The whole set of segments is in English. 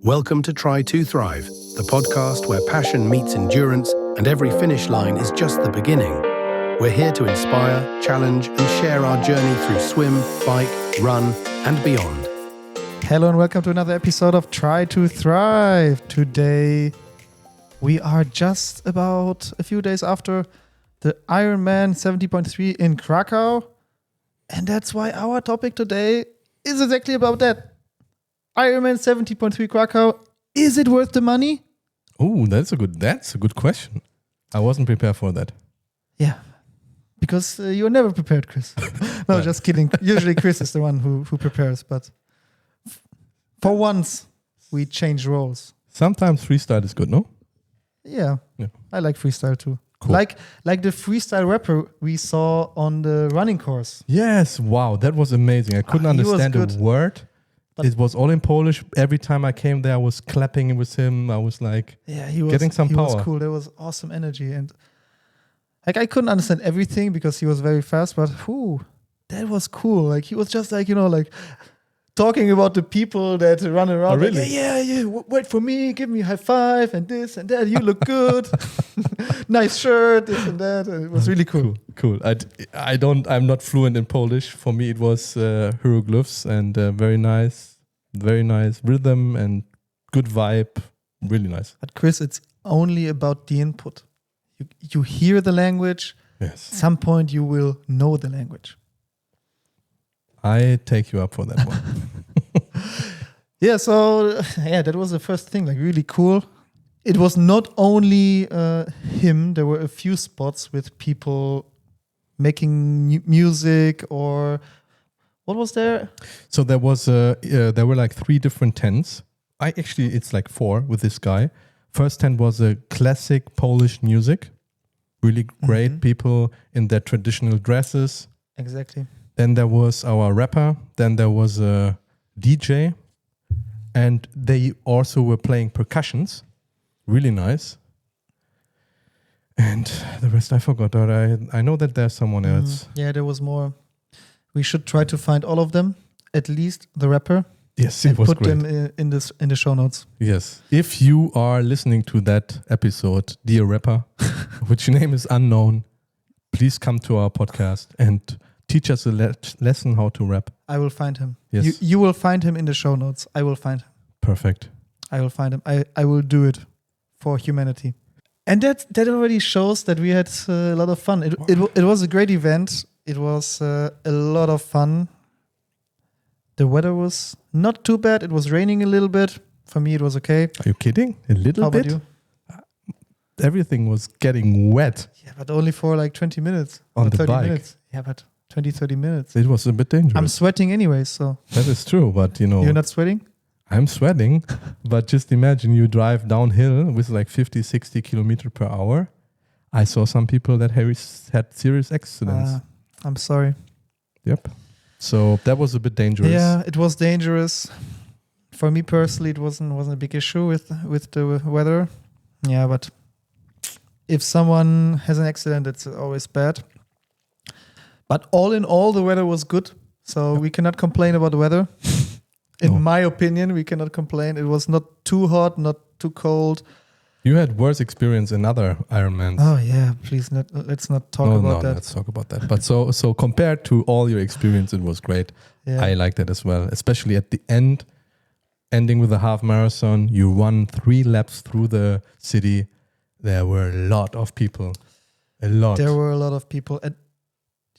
Welcome to Try to Thrive, the podcast where passion meets endurance and every finish line is just the beginning. We're here to inspire, challenge, and share our journey through swim, bike, run, and beyond. Hello and welcome to another episode of Try to Thrive. Today we are just about a few days after the Ironman 70.3 in Krakow. And that's why our topic today is exactly about that. Ironman 70.3 Krakow, is it worth the money? Oh, that's a good question. I wasn't prepared for that. Yeah, because you're never prepared, Chris. No, just kidding. Usually Chris is the one who prepares, but for once we change roles. Sometimes freestyle is good, no? Yeah. I like freestyle too. Cool. Like the freestyle rapper we saw on the running course. Yes, wow, that was amazing. I couldn't understand a word. It was all in Polish. Every time I came there, I was clapping with him. I was like, he was getting some power. He was cool. There was awesome energy, and like I couldn't understand everything because he was very fast. But that was cool. Like he was just like talking about the people that run around. Oh, really? Like, yeah. Wait for me. Give me a high five and this and that. You look good. Nice shirt. This and that. And it was really cool. Cool. I'm not fluent in Polish. For me, it was hieroglyphs and very nice rhythm and good vibe. Really nice. But Chris, it's only about the input. You hear the language. Yes. At some point, you will know the language. I take you up for that one. That was the first thing, like really cool. It was not only him, there were a few spots with people making music or what was there? So there were like 3 different tents. It's like 4 with this guy. First tent was a classic Polish music. Really great people in their traditional dresses. Exactly. Then there was our rapper. Then there was a DJ. And they also were playing percussions. Really nice. And the rest I forgot. I know that there's someone else. Yeah, there was more. We should try to find all of them. At least the rapper. Yes, it was put great. them in the show notes. Yes. If you are listening to that episode, dear rapper, which name is unknown, please come to our podcast and teach us a lesson how to rap. I will find him. Yes. You will find him in the show notes. I will find him. Perfect. I will find him. I will do it for humanity. And that already shows that we had a lot of fun. It was a great event. It was a lot of fun. The weather was not too bad. It was raining a little bit. For me, it was okay. Are you kidding? A little How bit? about you? Everything was getting wet. Yeah, but only for like 20 minutes. On or the 30 bike. minutes. Yeah, but 20, 30 minutes. It was a bit dangerous. I'm sweating anyway, so. That is true, but You're not sweating? I'm sweating, but just imagine you drive downhill with like 50, 60 kilometers per hour. I saw some people that had serious accidents. I'm sorry. Yep. So that was a bit dangerous. Yeah, it was dangerous. For me personally, it wasn't a big issue with the weather. Yeah, but if someone has an accident, it's always bad. But all in all, the weather was good. So we cannot complain about the weather. In my opinion, we cannot complain. It was not too hot, not too cold. You had worse experience in other Ironmans. Oh yeah, please let's not talk about that. Let's talk about that. But so compared to all your experience, it was great. Yeah. I liked it as well, especially at the ending with a half marathon. You run 3 laps through the city. There were a lot of people. There were a lot of people. And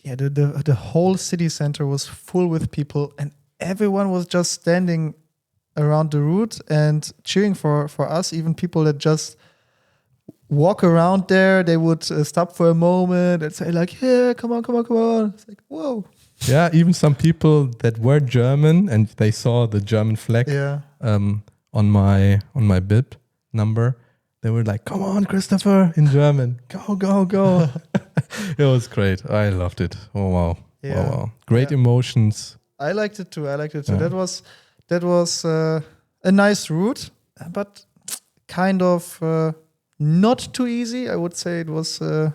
yeah, the whole city center was full with people, and everyone was just standing around the route and cheering for us. Even people that just walk around there, they would stop for a moment and say like, yeah, come on. It's like, whoa. Yeah, even some people that were German and they saw the German flag on my bib number. They were like, come on, Christopher, in German. Go. It was great. I loved it. Oh, wow. Yeah. Wow. Great emotions. I liked it too. Yeah. That was a nice route, but kind of not too easy. I would say it was. Do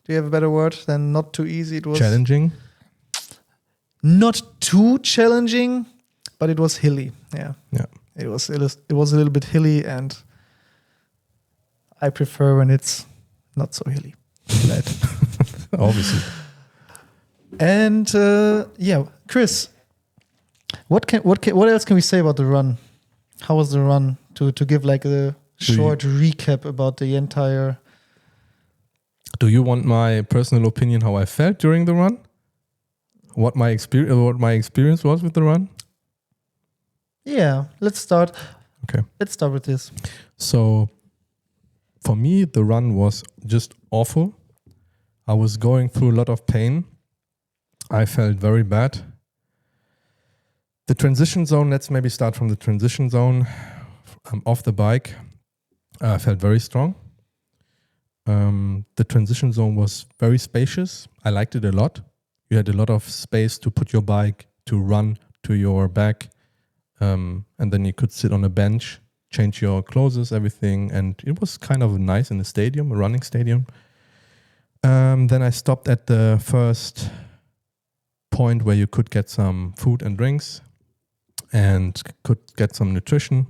you have a better word than not too easy? It was challenging. Not too challenging, but it was hilly. Yeah. It was a little bit hilly, and I prefer when it's not so hilly. Obviously. And Chris, what else can we say about the run? How was the run? To give like a short recap about the entire. Do you want my personal opinion how I felt during the run? What my experience was with the run? Yeah, let's start. Okay. Let's start with this. So for me, the run was just awful. I was going through a lot of pain. I felt very bad. The transition zone, let's maybe start from the transition zone. Off the bike, I felt very strong. The transition zone was very spacious. I liked it a lot. You had a lot of space to put your bike, to run to your back. And then you could sit on a bench, change your clothes, everything. And it was kind of nice in the stadium, a running stadium. Then I stopped at the first point where you could get some food and drinks and could get some nutrition.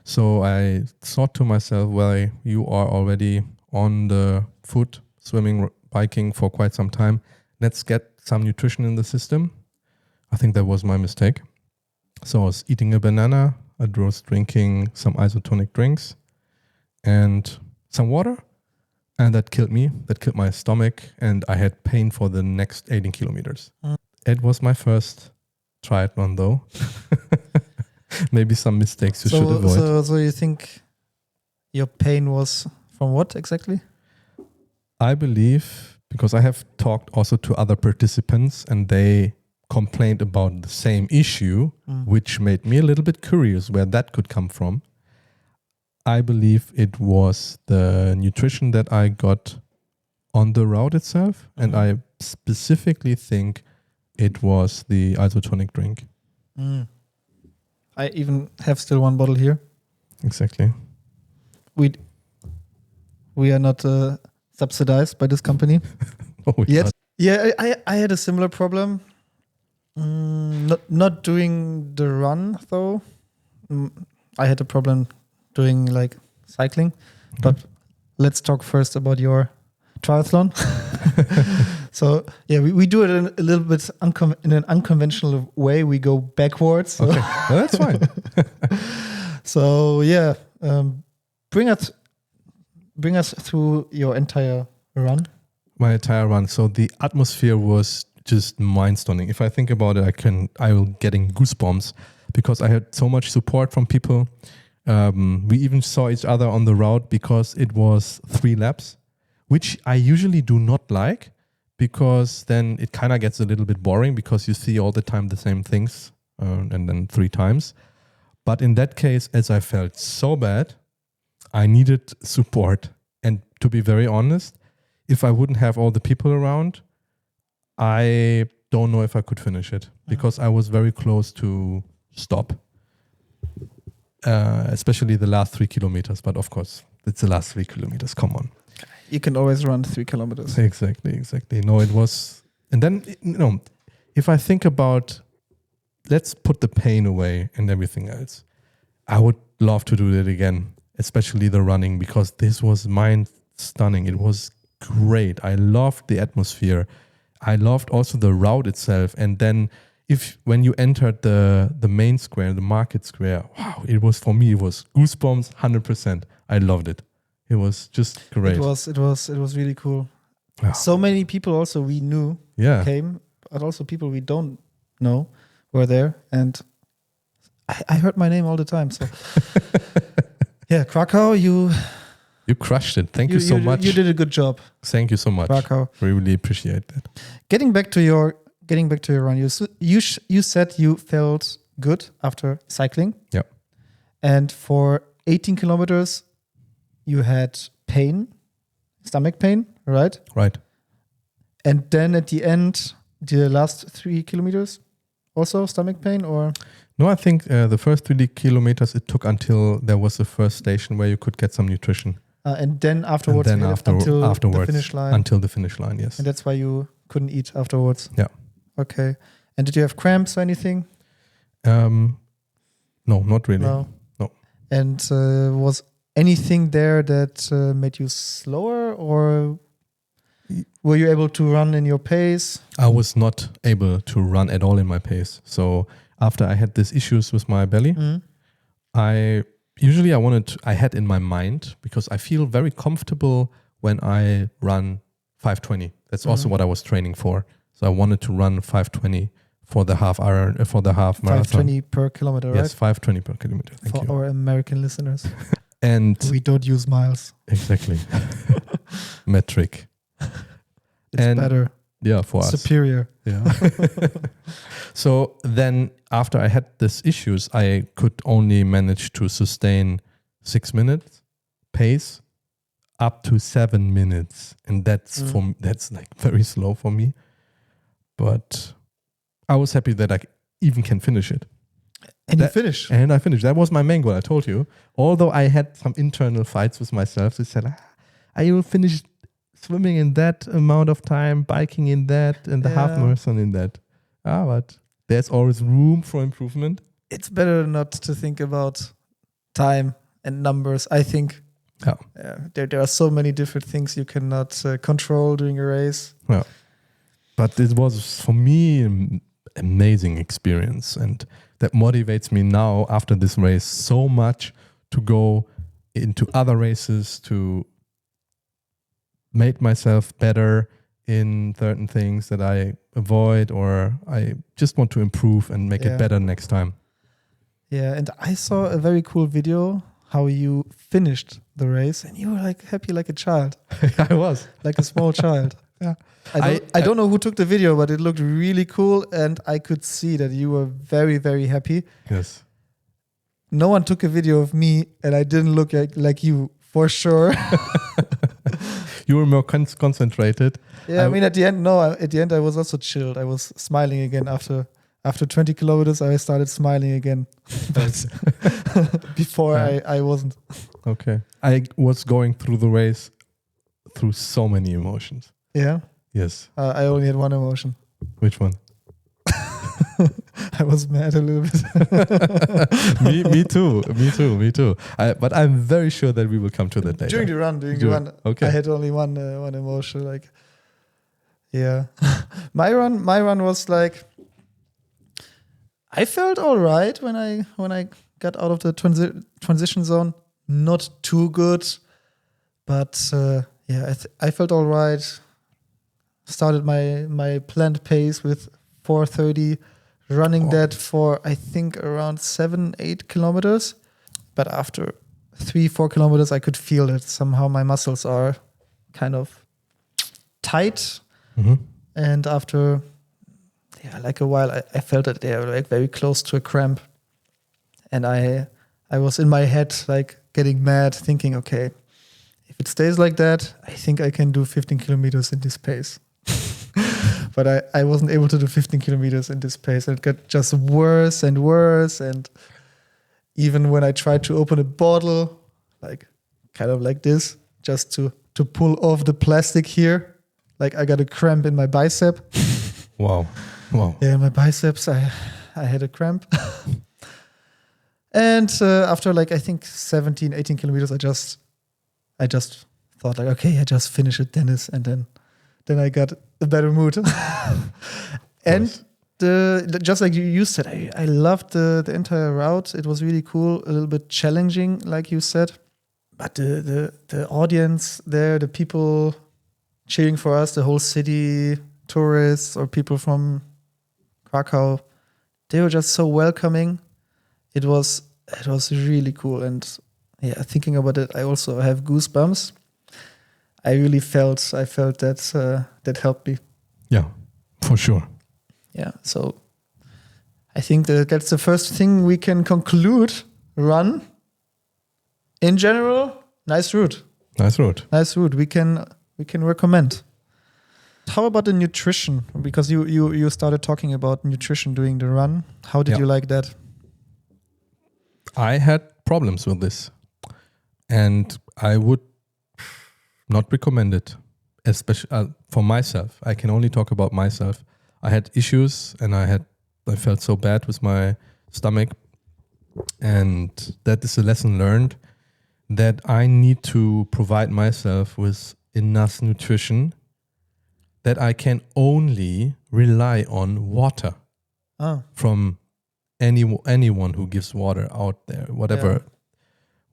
So I thought to myself, well, you are already on the foot, swimming, biking for quite some time. Let's get some nutrition in the system. I think that was my mistake. So I was eating a banana. I was drinking some isotonic drinks and some water. And that killed me. That killed my stomach. And I had pain for the next 18 kilometers. It was my first triathlon, though. Maybe some mistakes you should avoid. So you think your pain was from what exactly? I believe, because I have talked also to other participants and they complained about the same issue, which made me a little bit curious where that could come from. I believe it was the nutrition that I got on the route itself. And I specifically think it was the isotonic drink. I even have still one bottle here. Exactly. We are not subsidized by this company yet. Yeah, I had a similar problem. Not doing the run though. I had a problem doing like cycling. But let's talk first about your triathlon. So yeah, we do it in a little bit in an unconventional way. We go backwards. So. Okay, well, that's fine. So yeah, bring us through your entire run. My entire run. So the atmosphere was just mind-stunning. If I think about it, I will getting goosebumps because I had so much support from people. We even saw each other on the route because it was 3 laps, which I usually do not like because then it kind of gets a little bit boring because you see all the time the same things and then 3 times. But in that case, as I felt so bad, I needed support. And to be very honest, if I wouldn't have all the people around, I don't know if I could finish it because I was very close to stop. Especially the last 3 kilometers. But of course, it's the last 3 kilometers. Come on. You can always run 3 kilometers. Exactly. No, it was. And then, if I think about, let's put the pain away and everything else. I would love to do that again, especially the running, because this was mind-stunning. It was great. I loved the atmosphere. I loved also the route itself. And then when you entered the main square, the market square, wow, it was, for me, it was goosebumps, 100%. I loved it. It was just great. It was really cool. Oh. So many people also we knew came, but also people we don't know were there. And I heard my name all the time. So yeah, Krakow, you crushed it. Thank you so much. You did a good job. Thank you so much. Krakow. Really appreciate that. Getting back to your run, you said you felt good after cycling. Yeah. And for 18 kilometers, you had pain, stomach pain, right? Right. And then at the end, the last 3 kilometers, also stomach pain, or? No, I think the first 3 kilometers it took until there was the first station where you could get some nutrition. And then afterwards, until the finish line. Until the finish line, yes. And that's why you couldn't eat afterwards. Yeah. Okay. And did you have cramps or anything? No, not really. No. No. And was anything there that made you slower, or were you able to run in your pace? I was not able to run at all in my pace. So after I had these issues with my belly, I had in my mind, because I feel very comfortable when I run 5:20. That's also what I was training for. So I wanted to run 5:20 for the half marathon. 5:20 per kilometer, right? Yes, 5:20 per kilometer. Thank For you. our American listeners. And We don't use miles. exactly. Metric. It's better. Yeah, for us. Superior. Yeah. So then after I had these issues, I could only manage to sustain 6 minutes pace up to 7 minutes. And that's that's like very slow for me. But I was happy that I even can finish it. And you finish. And I finished. That was my main goal, I told you. Although I had some internal fights with myself. I said, I will finish swimming in that amount of time, biking in that, and the half marathon in that. But there's always room for improvement. It's better not to think about time and numbers. I think there are so many different things you cannot control during a race. Yeah. But it was, for me, an amazing experience. And that motivates me now after this race so much to go into other races, to make myself better in certain things that I avoid, or I just want to improve and make it better next time. Yeah, and I saw a very cool video how you finished the race, and you were like happy like a child. I was. Like a small child. Yeah. I don't know who took the video, but it looked really cool, and I could see that you were very, very happy. Yes. No one took a video of me, and I didn't look like you, for sure. You were more concentrated. Yeah, I mean, at the end, I was also chilled. I was smiling again after 20 kilometers. I started smiling again, but before I wasn't. Okay, I was going through the race through so many emotions. Yeah. Yes. I only had one emotion. Which one? I was mad a little bit. me too. But I'm very sure that we will come to that later. During the run, okay. I had only one emotion. Like, yeah, my run was like, I felt all right when I got out of the transition zone. Not too good, but I felt all right. Started my planned pace with 4:30. Running that for, I think, around 7-8 kilometers. But after 3-4 kilometers, I could feel that somehow my muscles are kind of tight. Mm-hmm. And after like a while, I felt that they were like very close to a cramp. And I was in my head like getting mad, thinking, okay, if it stays like that, I think I can do 15 kilometers in this pace. But I wasn't able to do 15 kilometers in this pace. It got just worse and worse. And even when I tried to open a bottle, like kind of like this, just to pull off the plastic here, like I got a cramp in my bicep. Wow. Yeah, in my biceps, I had a cramp. And after like, I think 17, 18 kilometers, I just thought like, okay, I just finish it, Dennis. And then I got a better mood. And just like you said, I loved the entire route. It was really cool, a little bit challenging, like you said. But the audience there, the people cheering for us, the whole city, tourists or people from Krakow, they were just so welcoming. It was really cool. And yeah, thinking about it, I also have goosebumps. I felt that helped me. Yeah, for sure. Yeah, so I think that's the first thing we can conclude. Run. In general, nice route. Nice route. We can recommend. How about the nutrition? Because you started talking about nutrition during the run. How did you like that? I had problems with this, and I would not recommend it, especially for myself. I can only talk about myself. I had issues, and I felt so bad with my stomach, And that is a lesson learned, that I need to provide myself with enough nutrition, that I can only rely on water from anyone who gives water out there, whatever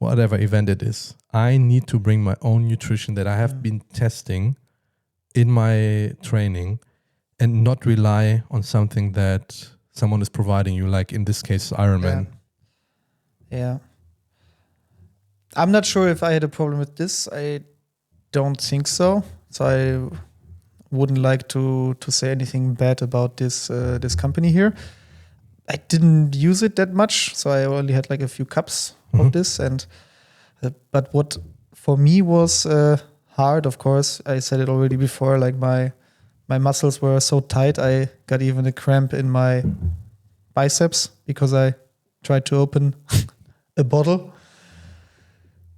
event it is. I need to bring my own nutrition that I have been testing in my training, and not rely on something that someone is providing you, like in this case, Ironman. Yeah. I'm not sure if I had a problem with this. I don't think so. So I wouldn't like to say anything bad about this company here. I didn't use it that much, so I only had like a few cups of this. And but what for me was hard, of course, I said it already before, like my muscles were so tight, I got even a cramp in my biceps because I tried to open a bottle.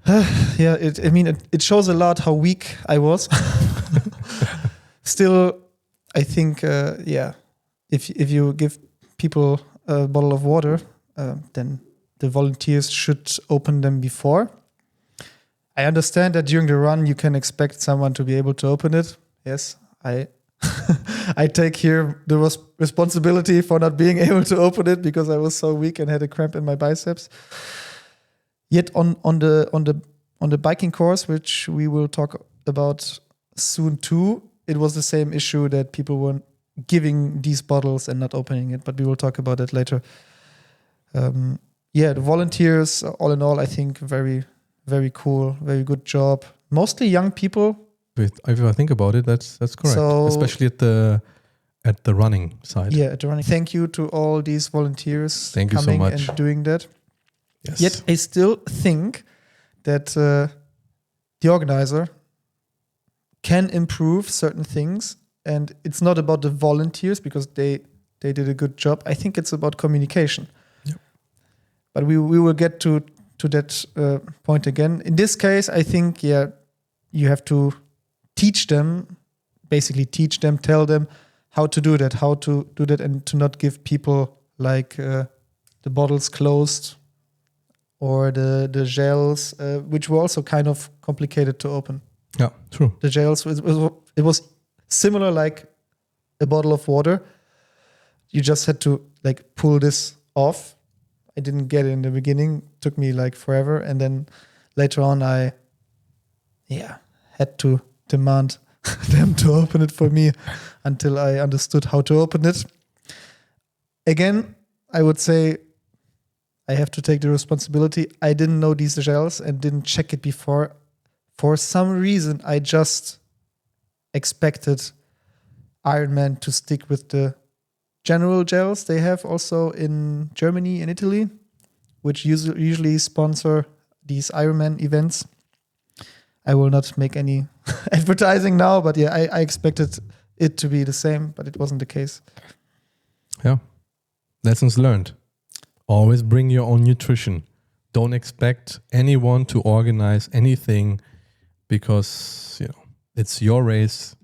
It shows a lot how weak I was. Still, I think, if you give people a bottle of water, then the volunteers should open them before. I understand that during the run you can expect someone to be able to open it. Yes, I take here the responsibility for not being able to open it because I was so weak and had a cramp in my biceps. Yet on the biking course, which we will talk about soon too, it was the same issue that people were giving these bottles and not opening it. But we will talk about it later. The volunteers, all in all, I think very, very cool, very good job. Mostly young people. If I think about it, that's correct. So, especially at the running side. Yeah, at the running. Thank you to all these volunteers. Thank you so much. And doing that. Yes. Yet I still think that the organizer can improve certain things, and it's not about the volunteers because they did a good job. I think it's about communication. Yep. But we will get to that point again. In this case, I think you have to teach them, tell them how to do that, and to not give people like the bottles closed or the gels, which were also kind of complicated to open. Yeah, true. The gels, it was similar like a bottle of water. You just had to like pull this off. I didn't get it in the beginning. It took me like forever. And then later on, I had to demand them to open it for me until I understood how to open it. Again, I would say I have to take the responsibility. I didn't know these gels and didn't check it before. For some reason, I just expected Ironman to stick with the general gels they have also in Germany and Italy, which usually sponsor these Ironman events. I will not make any advertising now, but I expected it to be the same, but it wasn't the case. Yeah. Lessons learned. Always bring your own nutrition. Don't expect anyone to organize anything because, it's your race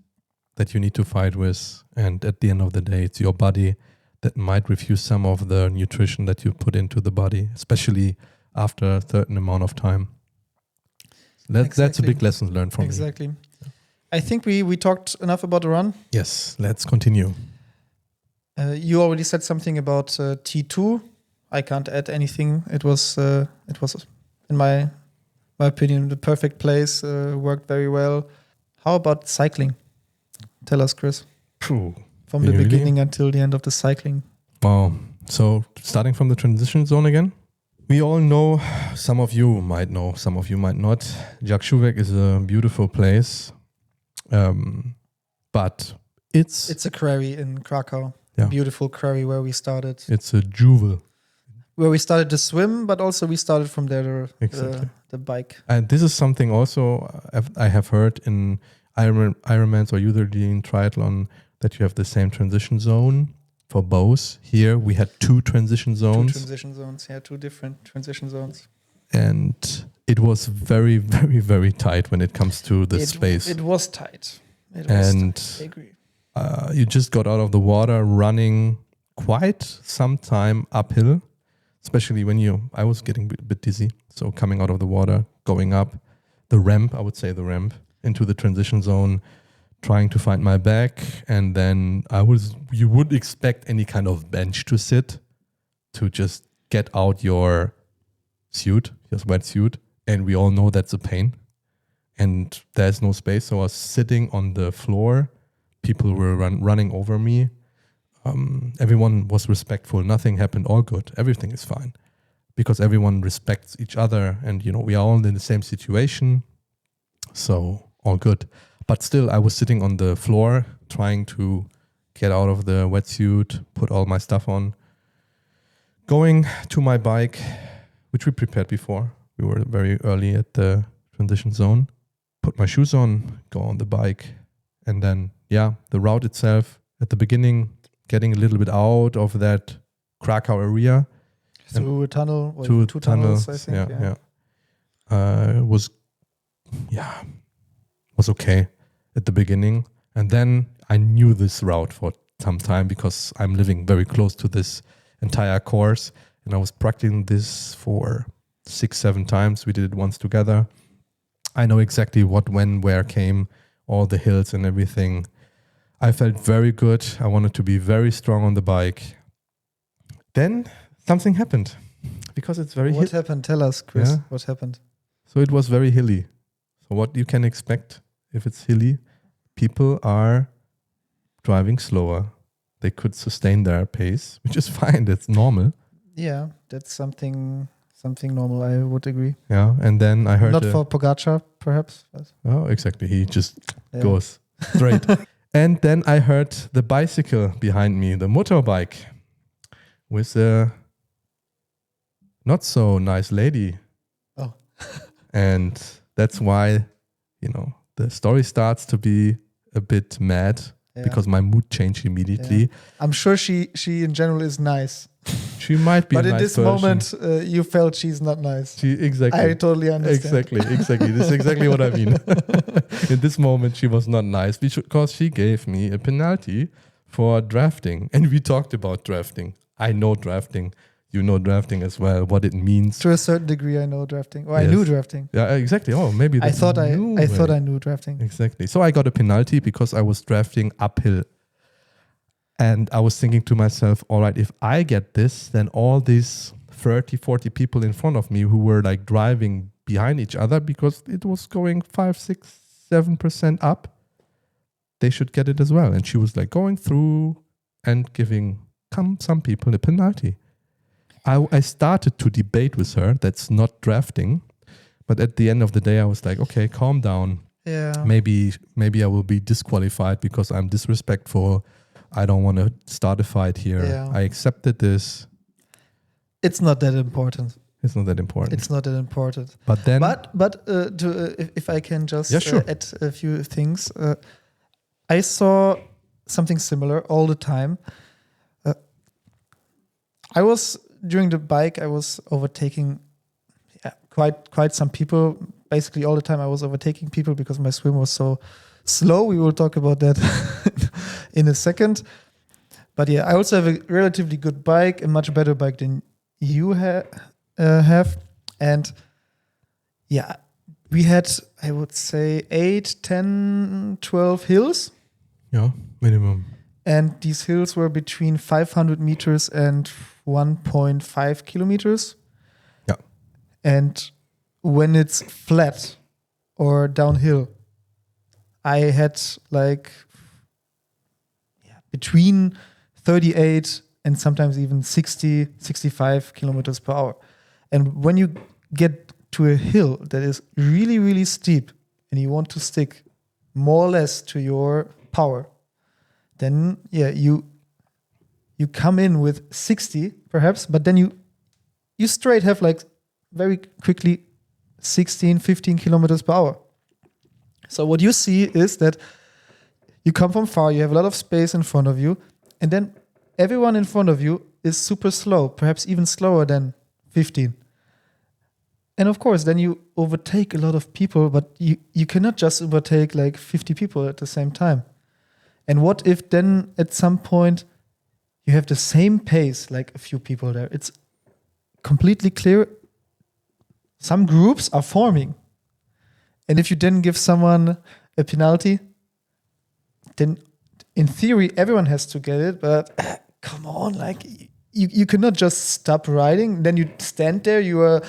that you need to fight with. And at the end of the day, it's your body that might refuse some of the nutrition that you put into the body, especially after a certain amount of time. That's a big lesson learned from me. Exactly. I think we talked enough about the run. Yes, let's continue. You already said something about T2. I can't add anything. It was in my opinion the perfect place. Worked very well. How about cycling? Tell us, Chris. From the beginning until the end of the cycling. Wow. So starting from the transition zone again. We all know, some of you might know, some of you might not. Zakrzówek is a beautiful place, but it's a quarry in Krakow. Yeah. Beautiful quarry where we started. It's a jewel. Where we started to swim, but also we started from there the bike. And this is something also I have heard in Ironmans or European triathlon, that you have the same transition zone for both. Here we had two transition zones. Two different transition zones. And it was very, very, very tight when it comes to the space. It was tight. I agree. You just got out of the water running quite some time uphill. especially when I was getting a bit dizzy. So coming out of the water, going up the ramp, I would say the ramp, into the transition zone, trying to find my back. And then you would expect any kind of bench to sit to just get out your suit, your wetsuit. And we all know that's a pain. And there's no space. So I was sitting on the floor. People were running over me. Everyone was respectful. Nothing happened. All good. Everything is fine. Because everyone respects each other. And, we are all in the same situation. So all good. But still, I was sitting on the floor trying to get out of the wetsuit, put all my stuff on. Going to my bike, which we prepared before. We were very early at the transition zone. Put my shoes on, go on the bike. And then, the route itself, at the beginning, getting a little bit out of that Krakow area. Through a tunnel. Or two two tunnels, I think. Was okay at the beginning. And then I knew this route for some time because I'm living very close to this entire course. And I was practicing this for 6-7 times. We did it once together. I know exactly what, when, where came, all the hills and everything. I felt very good. I wanted to be very strong on the bike. Then something happened because it's very What happened? Tell us, Chris. Yeah. What happened? So it was very hilly. So what you can expect if it's hilly, people are driving slower. They could sustain their pace, which is fine. That's normal. Yeah, that's something normal. I would agree. Yeah, and then I heard not for Pogacar, perhaps. But oh, exactly. He just goes straight. And then I heard the bicycle behind me, the motorbike, with a not so nice lady. Oh, and that's why, the story starts to be a bit mad because my mood changed immediately. Yeah. I'm sure she in general is nice. She might be but a in nice this person. moment, you felt she's not nice. Exactly. I totally understand. Exactly. This is exactly what I mean. In this moment, she was not nice because she gave me a penalty for drafting. And we talked about drafting. I know drafting. You know drafting as well, what it means. To a certain degree, I know drafting. Or yes. I knew drafting. Yeah, exactly. Oh, maybe I thought I knew drafting. Exactly. So I got a penalty because I was drafting uphill. And I was thinking to myself, all right, if I get this, then all these 30, 40 people in front of me who were like driving behind each other because it was going 5, 6, 7% up, they should get it as well. And she was like going through and giving some people a penalty. I started to debate with her. That's not drafting. But at the end of the day, I was like, okay, calm down. Yeah. Maybe I will be disqualified because I'm disrespectful. I don't want to start a fight here. Yeah. I accepted this. It's not that important. It's not that important. But then... if I can just sure. add a few things. I saw something similar all the time. During the bike, I was overtaking quite some people. Basically all the time I was overtaking people because my swim was so slow. We will talk about that in a second. But I also have a relatively good bike, a much better bike than you have. And we had, I would say, 8, 10, 12 hills. Yeah, minimum. And these hills were between 500 meters and 1.5 kilometers. Yeah. And when it's flat or downhill, I had between 38 and sometimes even 60, 65 kilometers per hour. And when you get to a hill that is really, really steep and you want to stick more or less to your power, then you come in with 60 perhaps, but then you straight have very quickly 16, 15 kilometers per hour. So what you see is that you come from far, you have a lot of space in front of you, and then everyone in front of you is super slow, perhaps even slower than 15. And of course, then you overtake a lot of people, but you cannot just overtake 50 people at the same time. And what if then at some point you have the same pace like a few people there? completely clear. Some groups are forming. And if you didn't give someone a penalty, then in theory, everyone has to get it. But come on, like you cannot just stop riding. Then you stand there, you are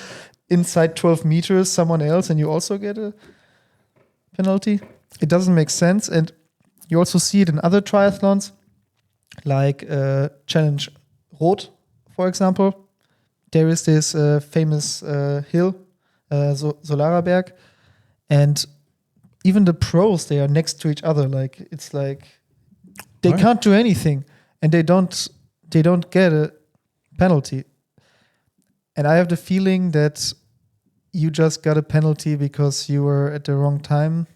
inside 12 meters, someone else, and you also get a penalty. It doesn't make sense. And you also see it in other triathlons, like Challenge Rot, for example. There is this famous hill, Solaraberg, and even the pros, they are next to each other. Like it's like they can't do anything, and they don't get a penalty. And I have the feeling that you just got a penalty because you were at the wrong time,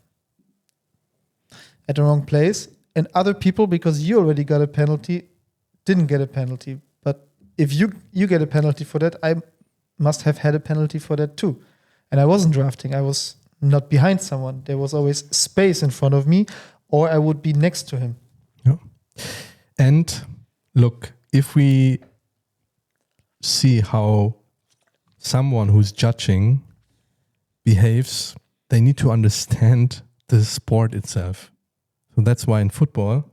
at the wrong place, and other people, because you already got a penalty, didn't get a penalty. But if you get a penalty for that, I must have had a penalty for that too. And I wasn't drafting. I was not behind someone. There was always space in front of me, or I would be next to him. Yeah. And look, if we see how someone who's judging behaves, they need to understand the sport itself. So that's why in football,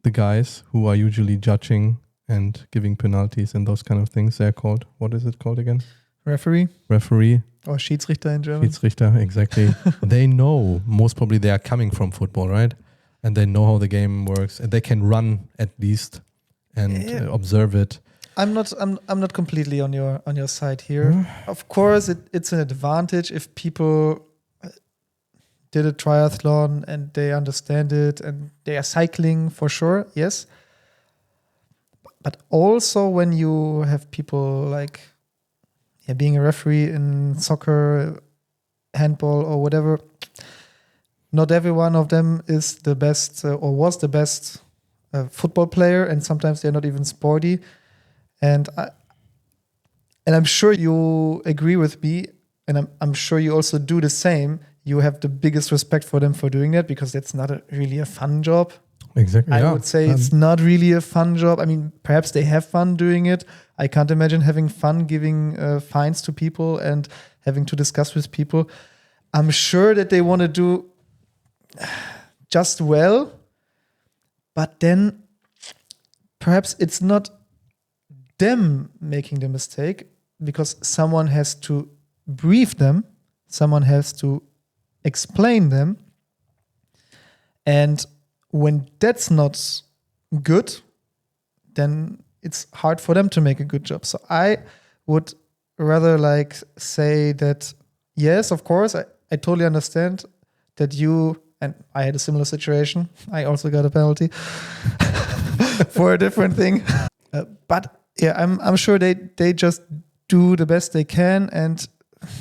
the guys who are usually judging and giving penalties and those kind of things, they're called, what is it called again? Referee. Or Schiedsrichter in German. Schiedsrichter, exactly. They know, most probably they are coming from football, right? And they know how the game works, and they can run at least and observe it. I'm not completely on your side here. Of course, it's an advantage if people did a triathlon and they understand it and they are cycling for sure, yes. But also when you have people like being a referee in soccer, handball or whatever, not every one of them is the best or was the best football player, and sometimes they're not even sporty. And I'm sure you agree with me, and I'm sure you also do the same. You have the biggest respect for them for doing that, because that's not really a fun job. Exactly. I would say it's not really a fun job. I mean, perhaps they have fun doing it. I can't imagine having fun giving fines to people and having to discuss with people. I'm sure that they want to do just well, but then perhaps it's not them making the mistake, because someone has to brief them, someone has to explain them, and when that's not good, then it's hard for them to make a good job. So I would rather like say that, yes, of course, I totally understand that you, and I had a similar situation. I also got a penalty for a different thing. But yeah, I'm sure they just do the best they can, and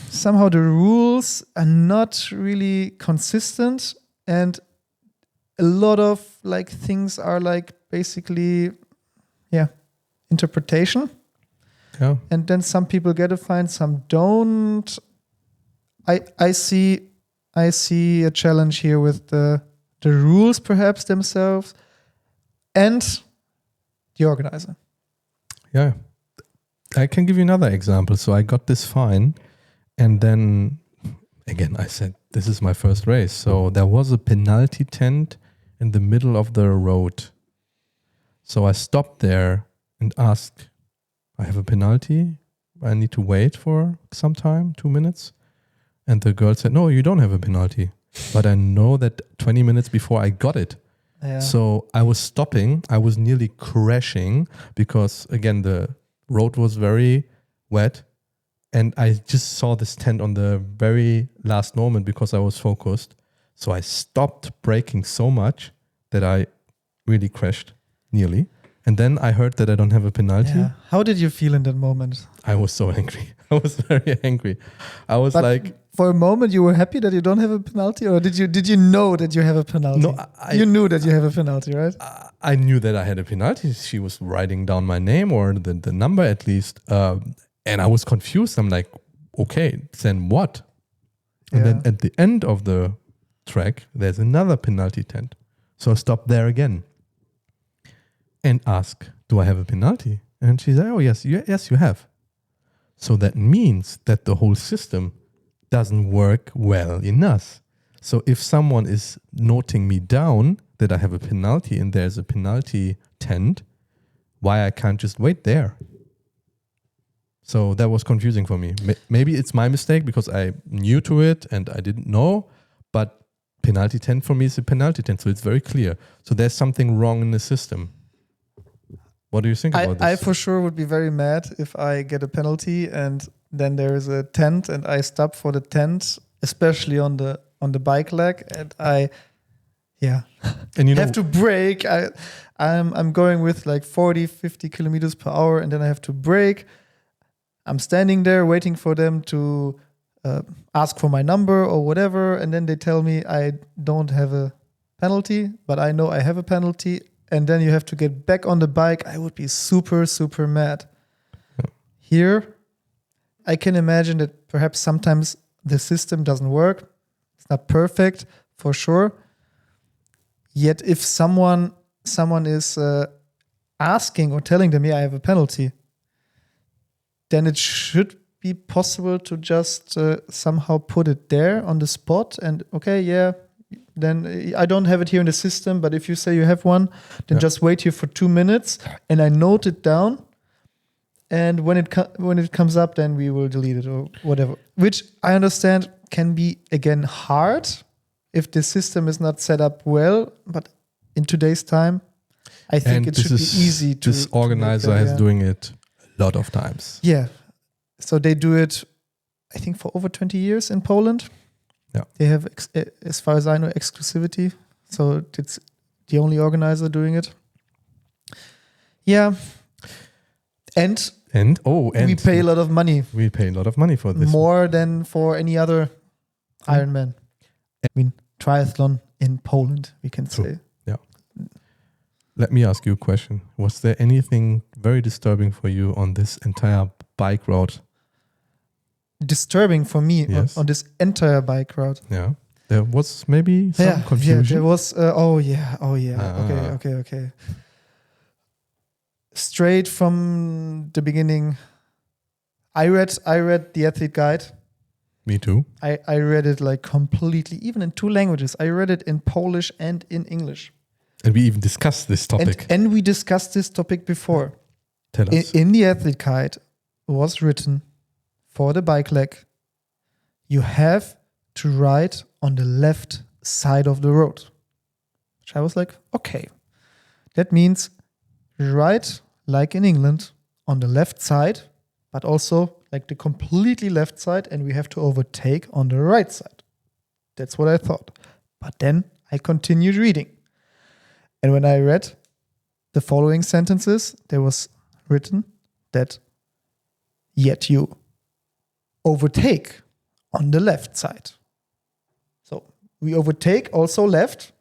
somehow the rules are not really consistent, and a lot of like things are like basically interpretation. Yeah. And then some people get a fine, some don't. I see a challenge here with the rules perhaps themselves and the organizer. Yeah. I can give you another example. So I got this fine, and then again I said, this is my first race. So there was a penalty tent in the middle of the road. So I stopped there and asked, I have a penalty. I need to wait for some time, 2 minutes. And the girl said, no, you don't have a penalty. But I know that 20 minutes before I got it. Yeah. So I was stopping. I was nearly crashing because, again, the road was very wet. And I just saw this tent on the very last moment because I was focused. So I stopped braking so much that I really crashed nearly. And then I heard that I don't have a penalty. Yeah. How did you feel in that moment? I was so angry. I was very angry. I was for a moment you were happy that you don't have a penalty, or did you know that you have a penalty? No, you knew that you have a penalty, right? I knew that I had a penalty. She was writing down my name, or the number at least. And I was confused. I'm like, okay, then what? And then at the end of the track, there's another penalty tent. So I stopped there again and ask, do I have a penalty? And she said, oh, yes, you have. So that means that the whole system doesn't work well enough. So if someone is noting me down that I have a penalty and there's a penalty tent, why I can't just wait there? So that was confusing for me. Maybe it's my mistake because I'm new to it and I didn't know, but penalty tent for me is a penalty tent, so it's very clear. So there's something wrong in the system. What do you think about this? I for sure would be very mad if I get a penalty and then there is a tent and I stop for the tent, especially on the bike leg, and I and have to brake. I'm going with like 40, 50 kilometers per hour, and then I have to brake. I'm standing there waiting for them to ask for my number or whatever, and then they tell me I don't have a penalty, but I know I have a penalty, and then you have to get back on the bike. I would be super, super mad. Yeah. Here, I can imagine that perhaps sometimes the system doesn't work. It's not perfect, for sure. Yet if someone is asking or telling them, I have a penalty, then it should be possible to just somehow put it there on the spot and, then I don't have it here in the system, but if you say you have one, then just wait here for 2 minutes and I note it down. And when it comes up, then we will delete it or whatever. Which I understand can be, again, hard if the system is not set up well. But in today's time, I think it should be easy to... This organizer is doing it a lot of times. Yeah. So they do it, I think, for over 20 years in Poland. Yeah. They have, as far as I know, exclusivity. So it's the only organizer doing it. Yeah. And we pay a lot of money. We pay a lot of money for this. More than for any other Ironman. I mean, triathlon in Poland, we can say. Yeah. Let me ask you a question. Was there anything very disturbing for you on this entire bike route? Disturbing for me Yes. on this entire bike route. Yeah. There was maybe some confusion. Yeah, there was. Okay. Straight from the beginning, I read the athlete guide. Me too. I read it like completely, even in 2 languages. I read it in Polish and in English. And we even discussed this topic. And we discussed this topic before. Tell us. In the athlete guide was written, for the bike leg, you have to ride on the left side of the road. Which I was like, okay. That means ride like in England on the left side, but also like the completely left side, and we have to overtake on the right side. That's what I thought. But then I continued reading. And when I read the following sentences, there was written that yet you overtake on the left side. So we overtake also left,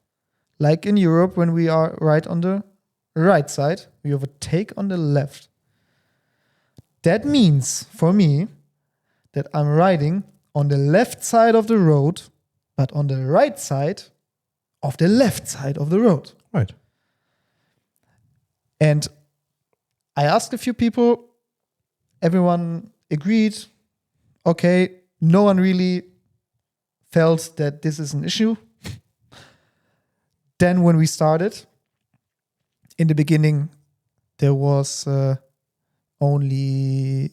like in Europe when we are right on the right side, we overtake on the left. That means for me that I'm riding on the left side of the road, but on the right side of the left side of the road. Right. And I asked a few people, everyone agreed. Okay, no one really felt that this is an issue. Then when we started, in the beginning, there was only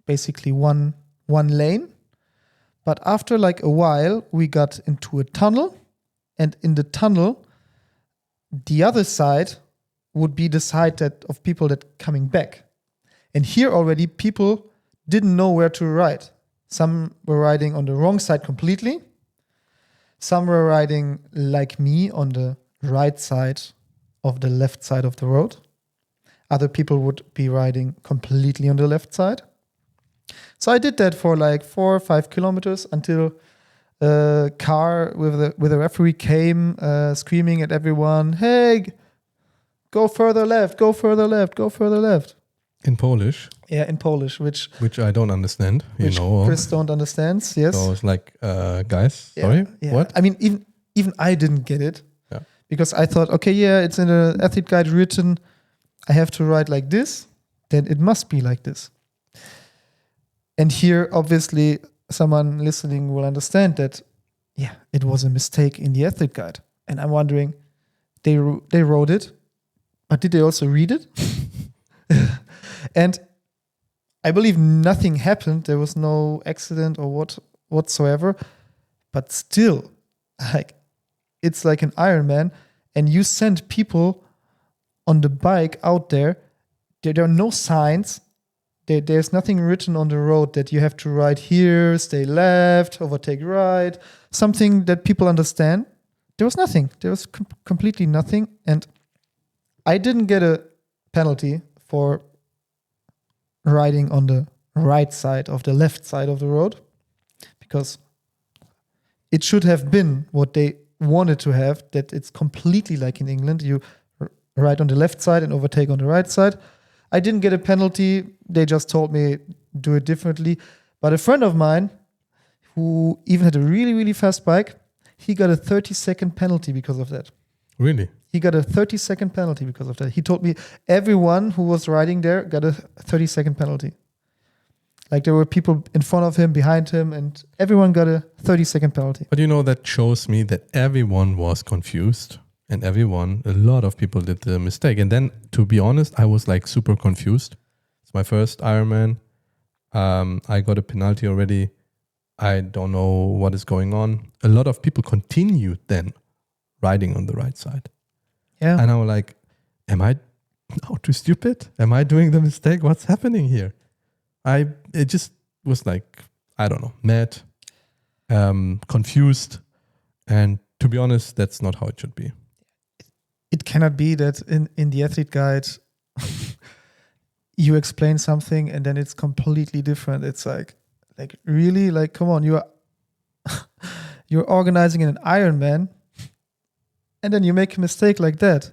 basically one lane. But after like a while, we got into a tunnel. And in the tunnel, the other side would be the side of people that coming back. And here already people didn't know where to ride. Some were riding on the wrong side completely. Some were riding like me on the right side of the left side of the road. Other people would be riding completely on the left side. So I did that for like 4 or 5 kilometers until a car with a referee came screaming at everyone, "Hey, go further left, go further left, go further left." In Polish? Yeah, in Polish, which I don't understand. Chris don't understands. Yes. So it's like, guys, sorry, what? I mean, even I didn't get it. Yeah. Because I thought, okay, it's in the athlete guide written, I have to ride like this, then it must be like this. And here, obviously, someone listening will understand that, yeah, it was a mistake in the athlete guide. And I'm wondering, they wrote it, but did they also read it? And I believe nothing happened. There was no accident or whatsoever. But still, like, it's like an Ironman, and you send people on the bike out there. There are no signs. There's nothing written on the road that you have to ride here, stay left, overtake right, something that people understand. There was nothing. There was completely nothing. And I didn't get a penalty for riding on the right side of the left side of the road, because it should have been what they wanted to have, that it's completely like in England. You ride on the left side and overtake on the right side. I didn't get a penalty. They just told me do it differently. But a friend of mine who even had a really, really fast bike, he got a 30-second penalty because of that. Really? He got a 30-second penalty because of that. He told me everyone who was riding there got a 30-second penalty. Like there were people in front of him, behind him, and everyone got a 30-second penalty. But that shows me that everyone was confused. And a lot of people did the mistake. And then, to be honest, I was like super confused. It's my first Ironman. I got a penalty already. I don't know what is going on. A lot of people continued then riding on the right side. Yeah. And I was like, am I now too stupid? Am I doing the mistake? What's happening here? It just was like, I don't know, mad, confused. And to be honest, that's not how it should be. It cannot be that in the athlete guide you explain something and then it's completely different. It's like really, like, come on, you're organizing an Ironman and then you make a mistake like that.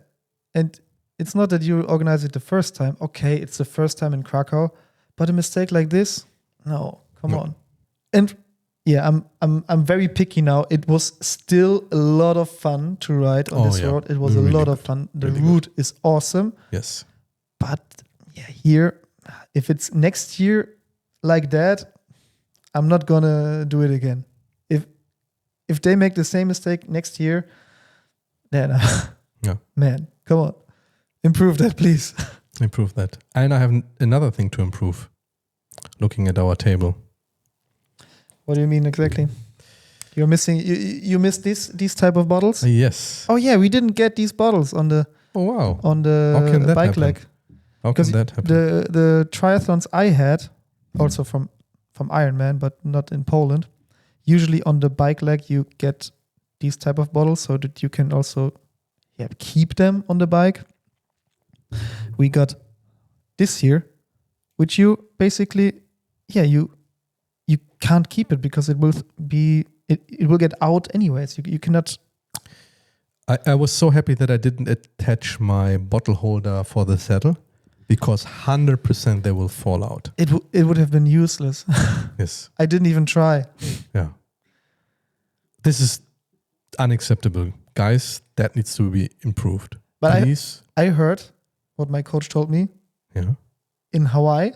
And it's not that you organize it the first time. Okay, it's the first time in Krakow, but a mistake like this? No, come on. And yeah, I'm very picky now. It was still a lot of fun to ride on this road. It was really a lot of fun. The route is awesome. Yes. But yeah, here, if it's next year like that, I'm not gonna do it again. If they make the same mistake next year, then man, come on. Improve that, please. Improve that. And I have another thing to improve. Looking at our table. What do you mean exactly? You're missing. You missed these type of bottles. Yes. Oh yeah, we didn't get these bottles on the. Oh wow. On the bike leg. How can that happen? The triathlons I had, also from Ironman, but not in Poland. Usually on the bike leg you get these type of bottles so that you can also keep them on the bike. We got this here, which you basically you can't keep it because it will get out anyways. You cannot. I was so happy that I didn't attach my bottle holder for the saddle, because 100% they will fall out. It would have been useless. Yes. I didn't even try. Yeah. This is unacceptable. Guys, that needs to be improved. But please. I heard what my coach told me. Yeah. In Hawaii,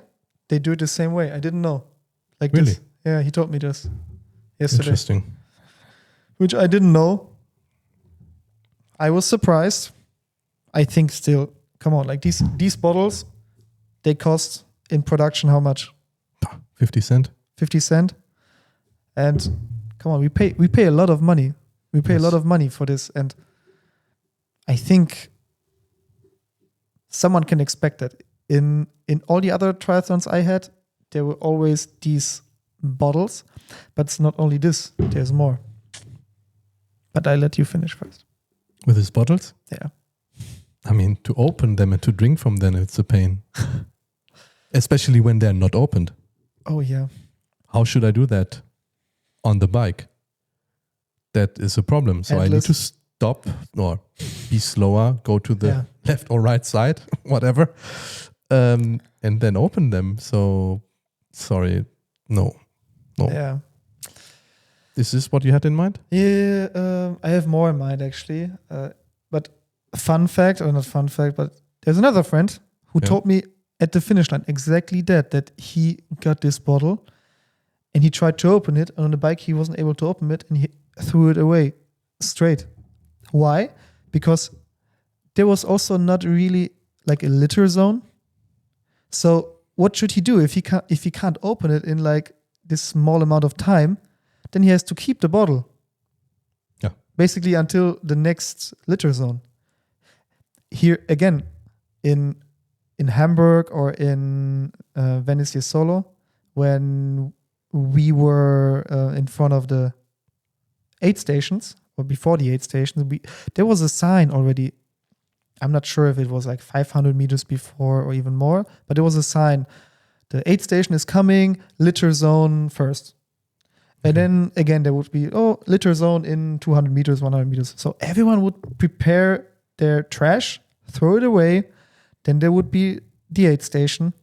they do it the same way. I didn't know. Like really? This. Yeah, he told me this yesterday. Interesting. Which I didn't know. I was surprised. I think still, come on, like these bottles, they cost in production how much? 50 cents. 50 cents. And come on, we pay a lot of money. We pay a lot of money for this. And I think someone can expect that. In all the other triathlons I had, there were always these bottles. But it's not only this, there's more. But I let you finish first. With these bottles? Yeah. I mean, to open them and to drink from them, it's a pain. Especially when they're not opened. Oh, yeah. How should I do that on the bike? That is a problem. So I need to stop or be slower, go to the left or right side, whatever, and then open them. So, sorry, no. Yeah. Is this what you had in mind? Yeah, I have more in mind actually. But fun fact, or not fun fact, but there's another friend who told me at the finish line exactly that he got this bottle And he tried to open it, and on the bike he wasn't able to open it, and he threw it away straight. Why? Because there was also not really like a litter zone. So what should he do if he can't open it in like this small amount of time? Then he has to keep the bottle. Yeah. Basically until the next litter zone. Here again, in Hamburg or in Venice Solo, when we were in front of the aid stations, or before the aid stations, there was a sign already. I'm not sure if it was like 500 meters before or even more, but there was a sign. The aid station is coming, litter zone first. And then again, there would be, litter zone in 200 meters, 100 meters. So everyone would prepare their trash, throw it away. Then there would be the aid station.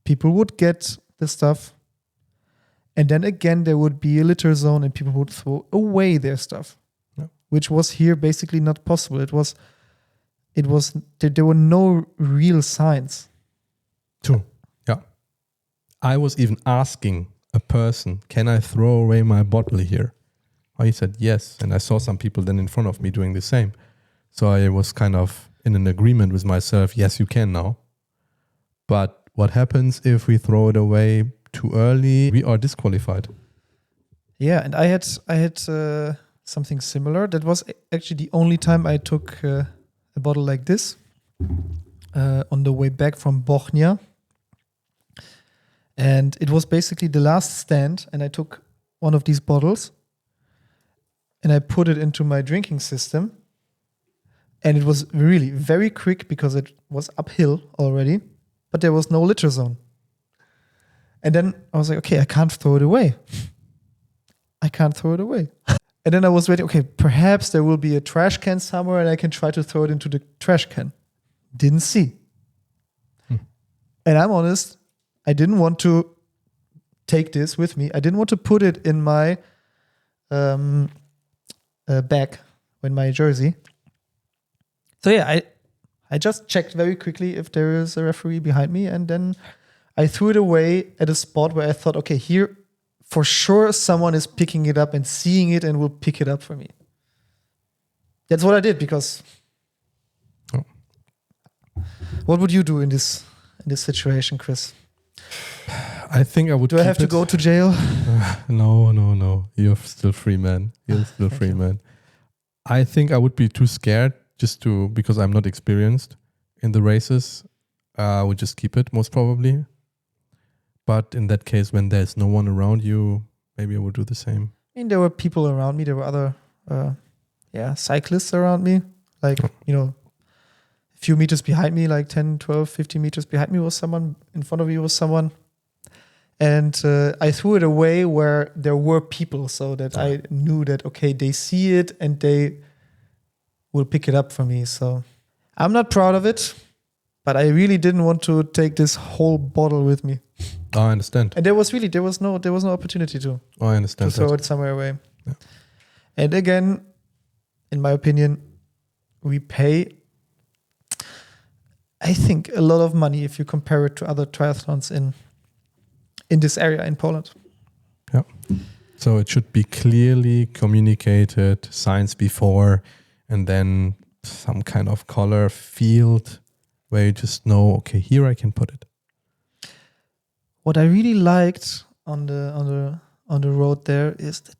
People would get the stuff. And then again, there would be a litter zone and people would throw away their stuff, which was here basically not possible. There were no real signs. True. Yeah. I was even asking a person, can I throw away my bottle here? Oh, he said yes. And I saw some people then in front of me doing the same. So I was kind of in an agreement with myself. Yes, you can now. But what happens if we throw it away too early? We are disqualified. Yeah. And I had something similar. That was actually the only time I took a bottle like this on the way back from Bochnia. And it was basically the last stand, and I took one of these bottles and I put it into my drinking system. And it was really very quick because it was uphill already, but there was no litter zone. And then I was like, okay, I can't throw it away. And then I was waiting, okay, perhaps there will be a trash can somewhere and I can try to throw it into the trash can. Didn't see. And I'm honest, I didn't want to take this with me. I didn't want to put it in my bag, in my jersey. So yeah, I just checked very quickly if there is a referee behind me, and then I threw it away at a spot where I thought, okay, here for sure someone is picking it up and seeing it and will pick it up for me. That's what I did, because what would you do in this situation, Chris? I think I would. Do I have to go to jail? No. You're still free, man. You're still free, man. I think I would be too scared because I'm not experienced in the races. I would just keep it, most probably. But in that case, when there's no one around you, maybe I would do the same. I mean, there were people around me. There were other cyclists around me. Like, a few meters behind me, like 10, 12, 15 meters behind me was someone. In front of me was someone. And I threw it away where there were people, so that I knew that, okay, they see it and they will pick it up for me. So I'm not proud of it, but I really didn't want to take this whole bottle with me. I understand. And there was no opportunity to. I understand. To throw it somewhere away. Yeah. And again, in my opinion, we pay, I think, a lot of money if you compare it to other triathlons in this area in Poland. Yeah. So it should be clearly communicated, signs before, and then some kind of color field where you just know, okay, here I can put it. What I really liked on the road there is that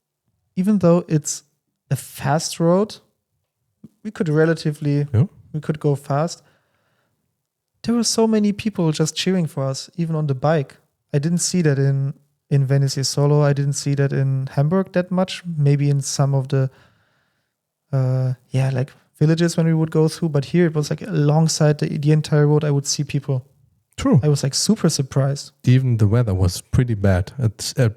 even though it's a fast road, we could go fast. There were so many people just cheering for us, even on the bike. I didn't see that in Venice Solo. I didn't see that in Hamburg that much. Maybe in some of the like villages when we would go through. But here it was like alongside the entire road. I would see people. True. I was like super surprised. Even the weather was pretty bad,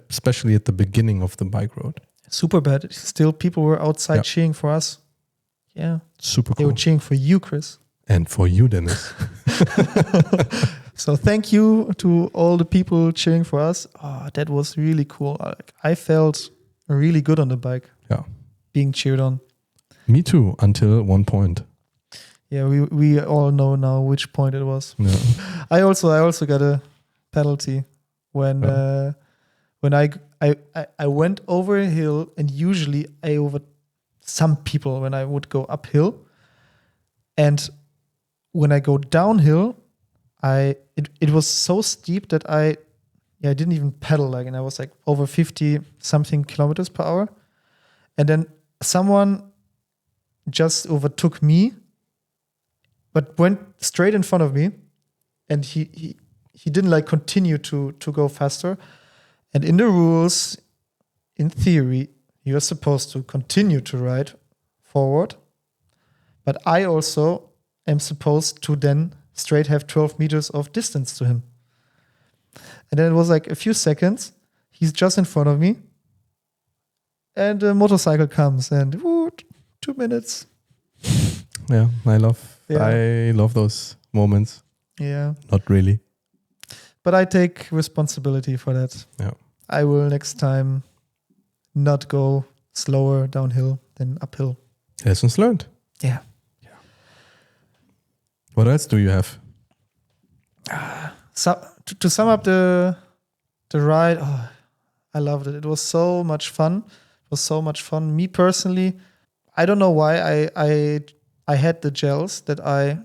especially at the beginning of the bike road. Super bad. Still, people were outside cheering for us. Yeah. Super cool. They were cheering for you, Chris. And for you, Dennis. So thank you to all the people cheering for us. Oh, that was really cool. I felt really good on the bike. Yeah. Being cheered on. Me too, until one point. Yeah, we all know now which point it was. Yeah. I also got a penalty when I went over a hill, and usually I over some people when I would go uphill. And when I go downhill, it was so steep that I didn't even pedal, and I was like over 50 something kilometers per hour. And then someone just overtook me, but went straight in front of me, and he didn't like continue to go faster. And in the rules, in theory, you are supposed to continue to ride forward, but I also am supposed to then straight have 12 meters of distance to him. And then it was like a few seconds, he's just in front of me, and a motorcycle comes, and 2 minutes. Yeah, I love those moments. Yeah. Not really. But I take responsibility for that. Yeah. I will next time not go slower downhill than uphill. Lessons learned. Yeah. What else do you have? So to sum up the ride, I loved it. It was so much fun. Me personally, I don't know why I had the gels that I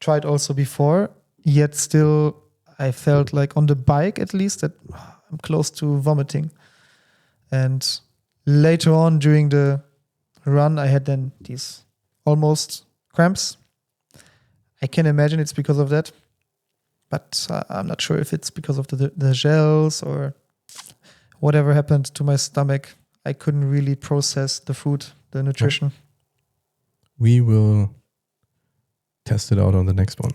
tried also before, yet still I felt like on the bike at least that I'm close to vomiting. And later on during the run, I had then these almost cramps. I can imagine it's because of that, but I'm not sure if it's because of the gels or whatever happened to my stomach. I couldn't really process the food, the nutrition. We will test it out on the next one.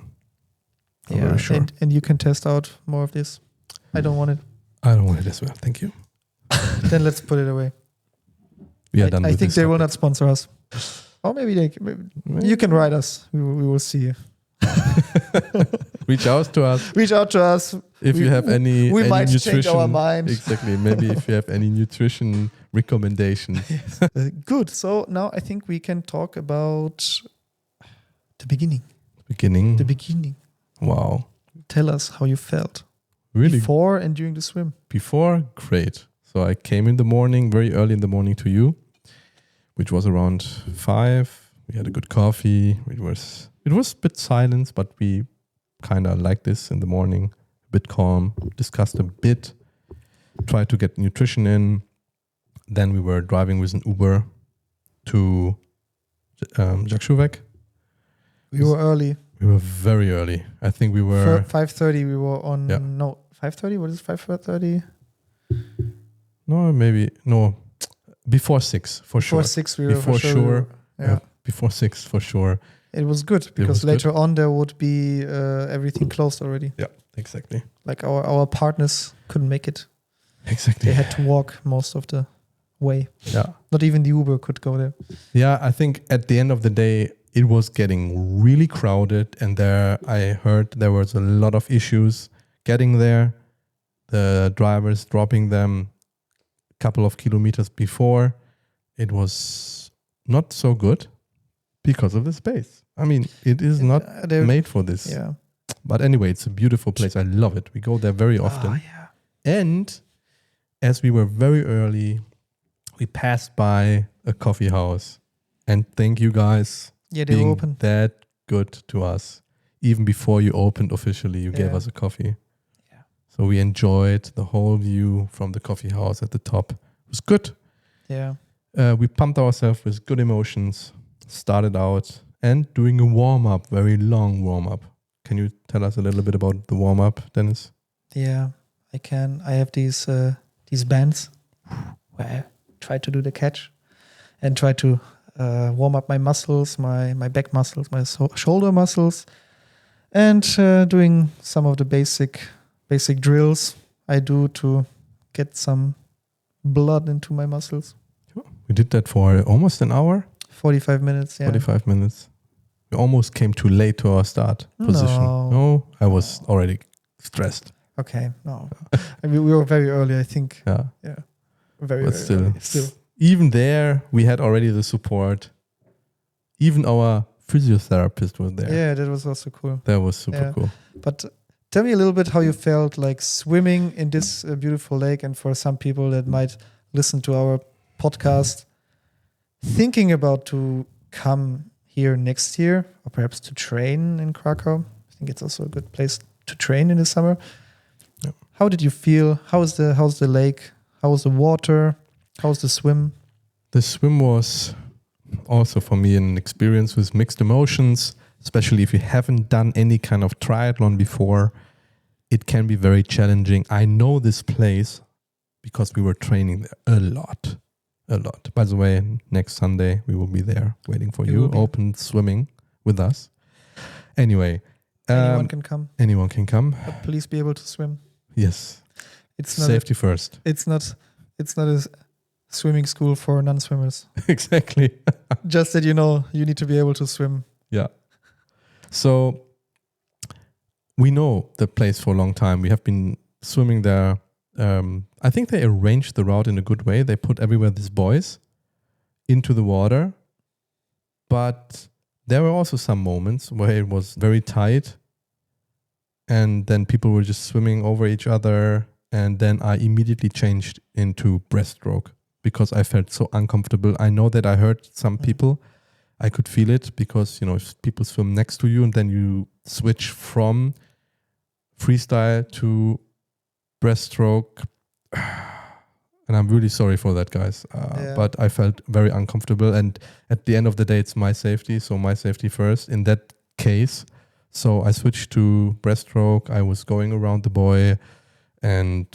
I'm very sure. And you can test out more of this. I don't want it. I don't want it as well. Thank you. Then let's put it away. We are done with I think this they will topic. not sponsor us. Or maybe you can write us. We will see. Reach out to us. Reach out to us. If you have any might nutrition, change our mind. Exactly. Maybe if you have any nutrition recommendations. Good. So now I think we can talk about the beginning. The beginning. Wow. Tell us how you felt. Really? Before and during the swim. Before, great. So I came in the morning, very early in the morning to you, which was around 5. We had a good coffee. It was a bit silence, but we kind of like this in the morning, a bit calm, discussed a bit, tried to get nutrition in. Then we were driving with an Uber to Zakrzówek. We were early. We were very early. I think we were 5:30. We were on 5:30. What is 5:30? No, before 6 for sure. Before 6 we were before for sure. Yeah, before 6 for sure. It was good because later on there would be everything closed already. Yeah, exactly. Like our partners couldn't make it. Exactly. They had to walk most of the way. Yeah. Not even the Uber could go there. Yeah, I think at the end of the day, it was getting really crowded, and I heard there was a lot of issues getting there. The drivers dropping them a couple of kilometers before. It was not so good because of the space. I mean, it is not made for this. Yeah. But anyway, it's a beautiful place. I love it. We go there very often. Yeah. And as we were very early, we passed by a coffee house. And thank you guys. Yeah, they were open. That good to us. Even before you opened officially, you gave us a coffee. Yeah. So we enjoyed the whole view from the coffee house at the top. It was good. Yeah. We pumped ourselves with good emotions, started out and doing a warm-up, very long warm-up. Can you tell us a little bit about the warm-up, Dennis? Yeah, I can. I have these bands where I try to do the catch and try to warm up my muscles, my back muscles, my shoulder muscles, and doing some of the basic drills I do to get some blood into my muscles. We did that for almost an hour. 45 minutes, yeah. 45 minutes. We almost came too late to our start position. No, I was already stressed. Okay, no. I mean, we were very early, I think. Yeah. Very But early. Still. Even there, we had already the support. Even our physiotherapist was there. Yeah, that was also cool. That was super cool. But Tell me a little bit how you felt like swimming in this beautiful lake, and for some people that might listen to our podcast, thinking about to come here next year or perhaps to train in Krakow. I think it's also a good place to train in the summer. Yep. How did you feel? How's the lake? How was the water? How was the swim? The swim was also for me an experience with mixed emotions, especially if you haven't done any kind of triathlon before. It can be very challenging. I know this place because we were training there a lot. By the way, next Sunday we will be there waiting for you, open swimming with us. Anyway. Anyone can come. Anyone can come. But please be able to swim. Yes. It's not safety first. It's not a swimming school for non-swimmers. Exactly. Just that you need to be able to swim. Yeah. So we know the place for a long time. We have been swimming there. I think they arranged the route in a good way. They put everywhere these buoys into the water. But there were also some moments where it was very tight. And then people were just swimming over each other. And then I immediately changed into breaststroke because I felt so uncomfortable. I know that I hurt some people. I could feel it because, if people swim next to you and then you switch from freestyle to breaststroke. And I'm really sorry for that, guys. But I felt very uncomfortable. And at the end of the day, it's my safety. So my safety first in that case. So I switched to breaststroke. I was going around the buoy. And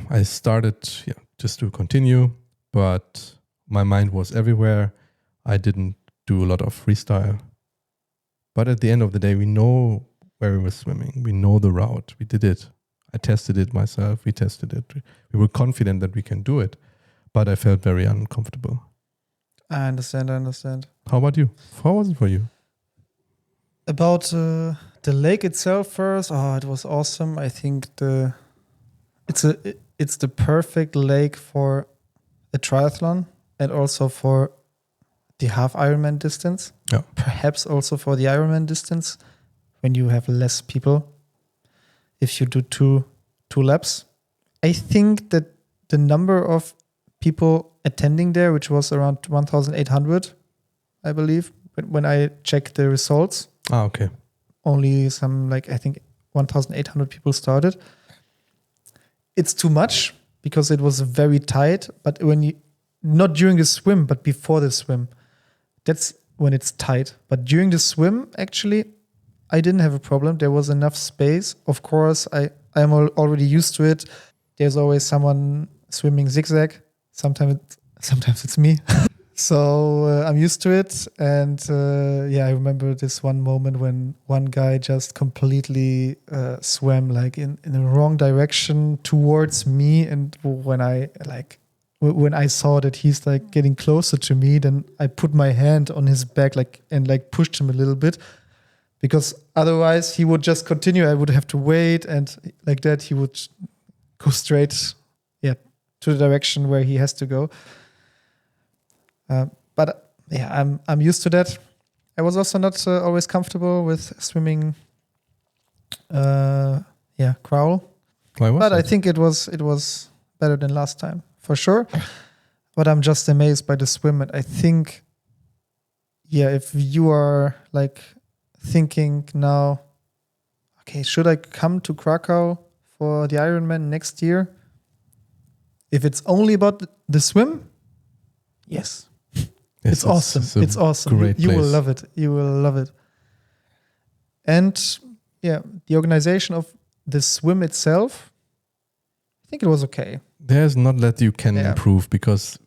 I started just to continue. But my mind was everywhere. I didn't do a lot of freestyle. But at the end of the day, we know where we were swimming. We know the route. We did it. I tested it myself. We tested it. We were confident that we can do it. But I felt very uncomfortable. I understand. How about you? How was it for you? About the lake itself first. Oh, it was awesome. I think it's the perfect lake for a triathlon and also for the half Ironman distance. Yeah. Perhaps also for the Ironman distance when you have less people. If you do two laps, I think that the number of people attending there, which was around 1,800, I believe, when I checked the results. Okay. Only some, I think 1,800 people started. It's too much because it was very tight, but not during the swim, but before the swim, that's when it's tight. But during the swim, actually, I didn't have a problem. There was enough space. Of course, I am already used to it. There's always someone swimming zigzag. Sometimes it's me. So I'm used to it. And I remember this one moment when one guy just completely swam in the wrong direction towards me. And when I saw that he's getting closer to me, then I put my hand on his back and pushed him a little bit. Because otherwise he would just continue. I would have to wait, and like that he would go straight, to the direction where he has to go. But I'm used to that. I was also not always comfortable with swimming. Crawl. Why was but that? I think it was better than last time for sure. But I'm just amazed by the swim, and I think, if you are thinking now, okay, should I come to Krakow for the Ironman next year? If it's only about the swim, yes. It's awesome. It's awesome. Great you will place. love it. You will love it. And the organization of the swim itself, I think it was okay. There's not that you can improve because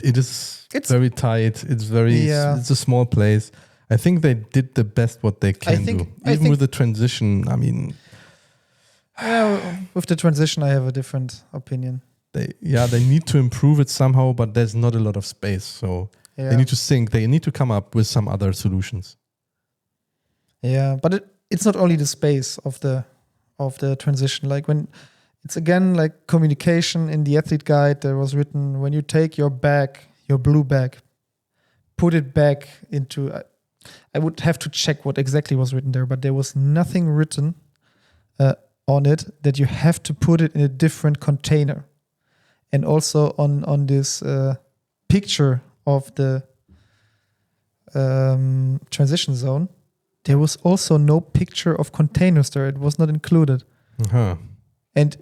it's very tight. It's it's a small place. I think they did the best what they can do. Even with the transition, I mean... with the transition, I have a different opinion. They need to improve it somehow, but there's not a lot of space. So they need to think. They need to come up with some other solutions. Yeah, but it's not only the space of the transition. When it's again communication in the athlete guide, there was written, when you take your bag, your blue bag, put it back into... I would have to check what exactly was written there, but there was nothing written on it that you have to put it in a different container. And also on this picture of the transition zone, there was also no picture of containers there. It was not included. Uh-huh. And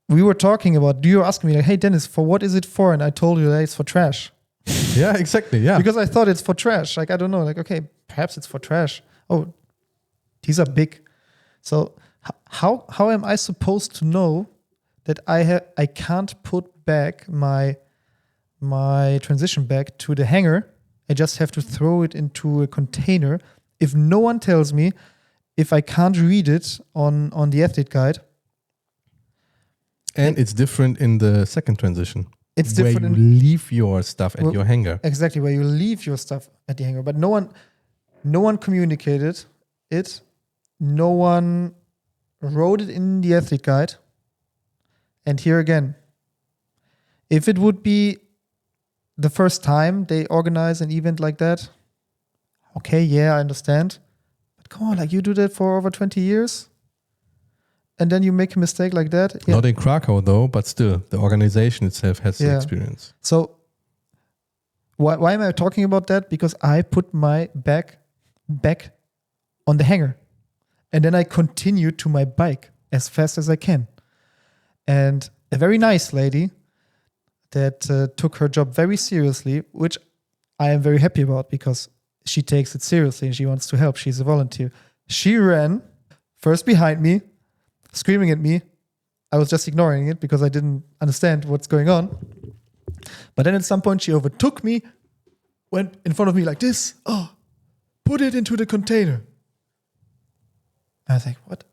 we were talking about, you were asking me like, hey, Dennis, for what is it for? And I told you that it's for trash. Yeah, exactly. Yeah. Because I thought it's for trash. Like, I don't know. Like, okay, perhaps it's for trash. Oh, these are big. So how am I supposed to know that I can't put back my transition bag to the hanger? I just have to throw it into a container. If no one tells me, if I can't read it on the athlete guide. And it's different in the second transition. It's where different. You leave your stuff at your hanger. Exactly, where you leave your stuff at the hanger. But no one communicated it. No one wrote it in the athlete guide. And here again, if it would be the first time they organize an event like that, okay, yeah, I understand. But come on, like you do that for over 20 years? And then you make a mistake like that? Yeah. Not in Krakow, though, but still, the organization itself has the experience. So why am I talking about that? Because I put my bag back on the hanger. And then I continue to my bike as fast as I can. And a very nice lady that took her job very seriously, which I am very happy about because she takes it seriously and she wants to help. She's a volunteer. She ran first behind me, screaming at me. I was just ignoring it because I didn't understand what's going on. But then at some point she overtook me, went in front of me like this. Oh, put it into the container. I was like, what?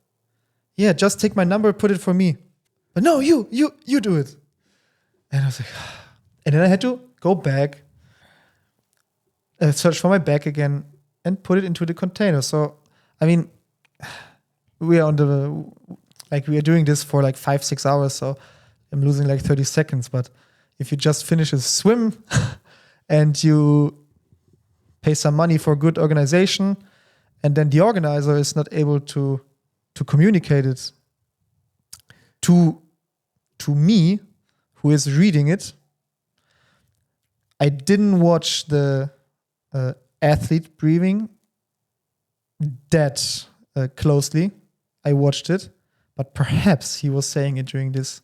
Yeah, just take my number, put it for me. But no, you do it. And I was like, and then I had to go back, search for my bag again, and put it into the container. So, I mean, we are we are doing this for like 5-6 hours. So I'm losing like 30 seconds. But if you just finish a swim and you pay some money for good organization, and then the organizer is not able to communicate it to me, who is reading it. I didn't watch the athlete briefing that closely. I watched it, but perhaps he was saying it during this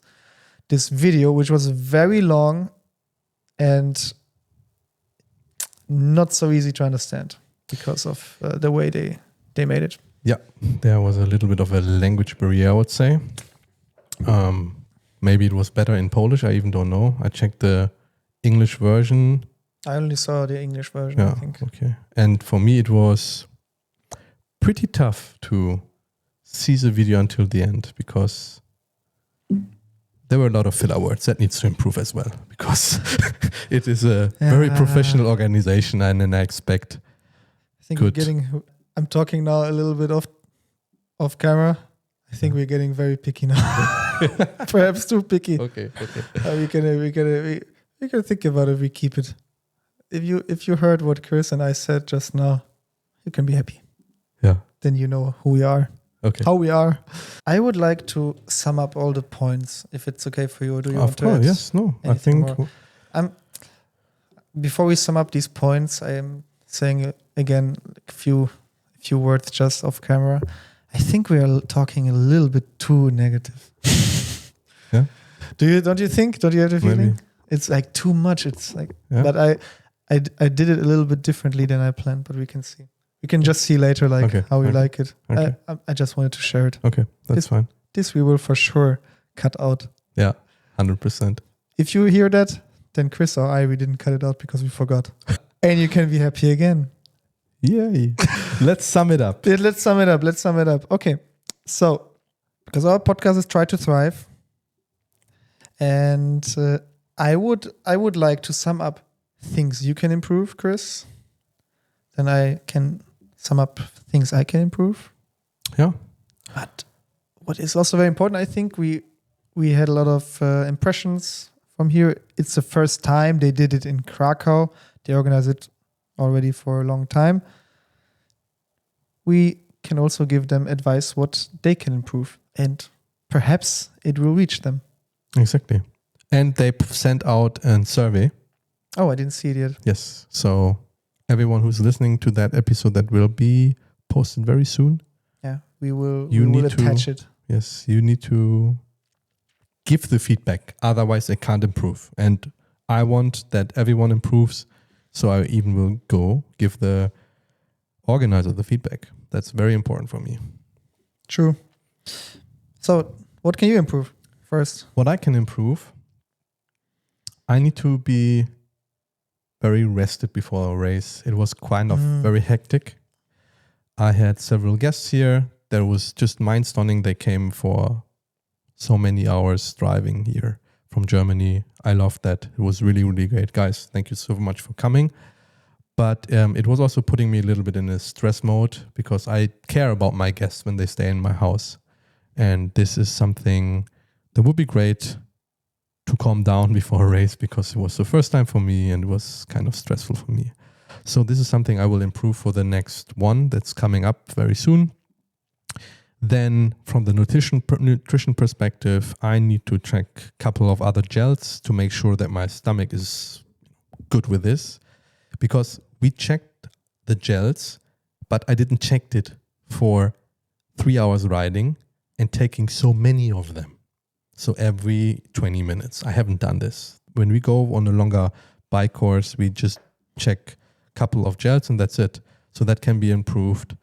video, which was very long and not so easy to understand because of the way they made it. Yeah, there was a little bit of a language barrier, I would say. Maybe it was better in Polish. I even don't know. I checked the English version. I only saw the English version, I think. Okay. And for me, it was pretty tough to see the video until the end because there were a lot of filler words that needs to improve as well because it is a very professional organization and I expect I think good. I'm talking now a little bit off camera. I think we're getting very picky now. Perhaps too picky. Okay. We can think about it. We keep it. If you heard what Chris and I said just now, you can be happy. Yeah. Then you know who we are. Okay. How we are. I would like to sum up all the points, if it's okay for you. Or do you want to add yes, no. I think more? Before we sum up these points, I am saying again a few words just off camera. I think we are talking a little bit too negative. Yeah. Don't you think? Don't you have the feeling? Maybe. It's like too much. It's like, but I did it a little bit differently than I planned, but we can see. We can just see later, how we like it. Okay. I just wanted to share it. Okay, that's fine. This we will for sure cut out. Yeah, 100%. If you hear that, then Chris or we didn't cut it out because we forgot. And you can be happy again. Yay. Let's sum it up. Let's sum it up. Okay. So, because our podcast is Try to Thrive. And I would like to sum up things you can improve, Chris. Then I can sum up things I can improve. Yeah. But what is also very important, I think we had a lot of impressions from here. It's the first time they did it in Krakow. They organized it already for a long time. we can also give them advice what they can improve, and perhaps it will reach them. Exactly. And they sent out a survey. Oh, I didn't see it yet. Yes. So everyone who's listening to that episode that will be posted very soon. Yeah, we will need attach it. Yes, you need to give the feedback. Otherwise, they can't improve. And I want that everyone improves. So I even will go give the organizer the feedback. That's very important for me. True. So what can you improve first? What I can improve, I need to be very rested before a race. It was kind of very hectic. I had several guests here. There was just mind-stunning. They came for so many hours driving here from Germany. I loved that. It was really, really great. Guys, thank you so much for coming. But it was also putting me a little bit in a stress mode because I care about my guests when they stay in my house. And this is something that would be great to calm down before a race because it was the first time for me and it was kind of stressful for me. So this is something I will improve for the next one that's coming up very soon. Then from the nutrition perspective, I need to check a couple of other gels to make sure that my stomach is good with this. Because we checked the gels, but I didn't check it for 3 hours riding and taking so many of them. So every 20 minutes, I haven't done this. When we go on a longer bike course, we just check a couple of gels and that's it. So that can be improved.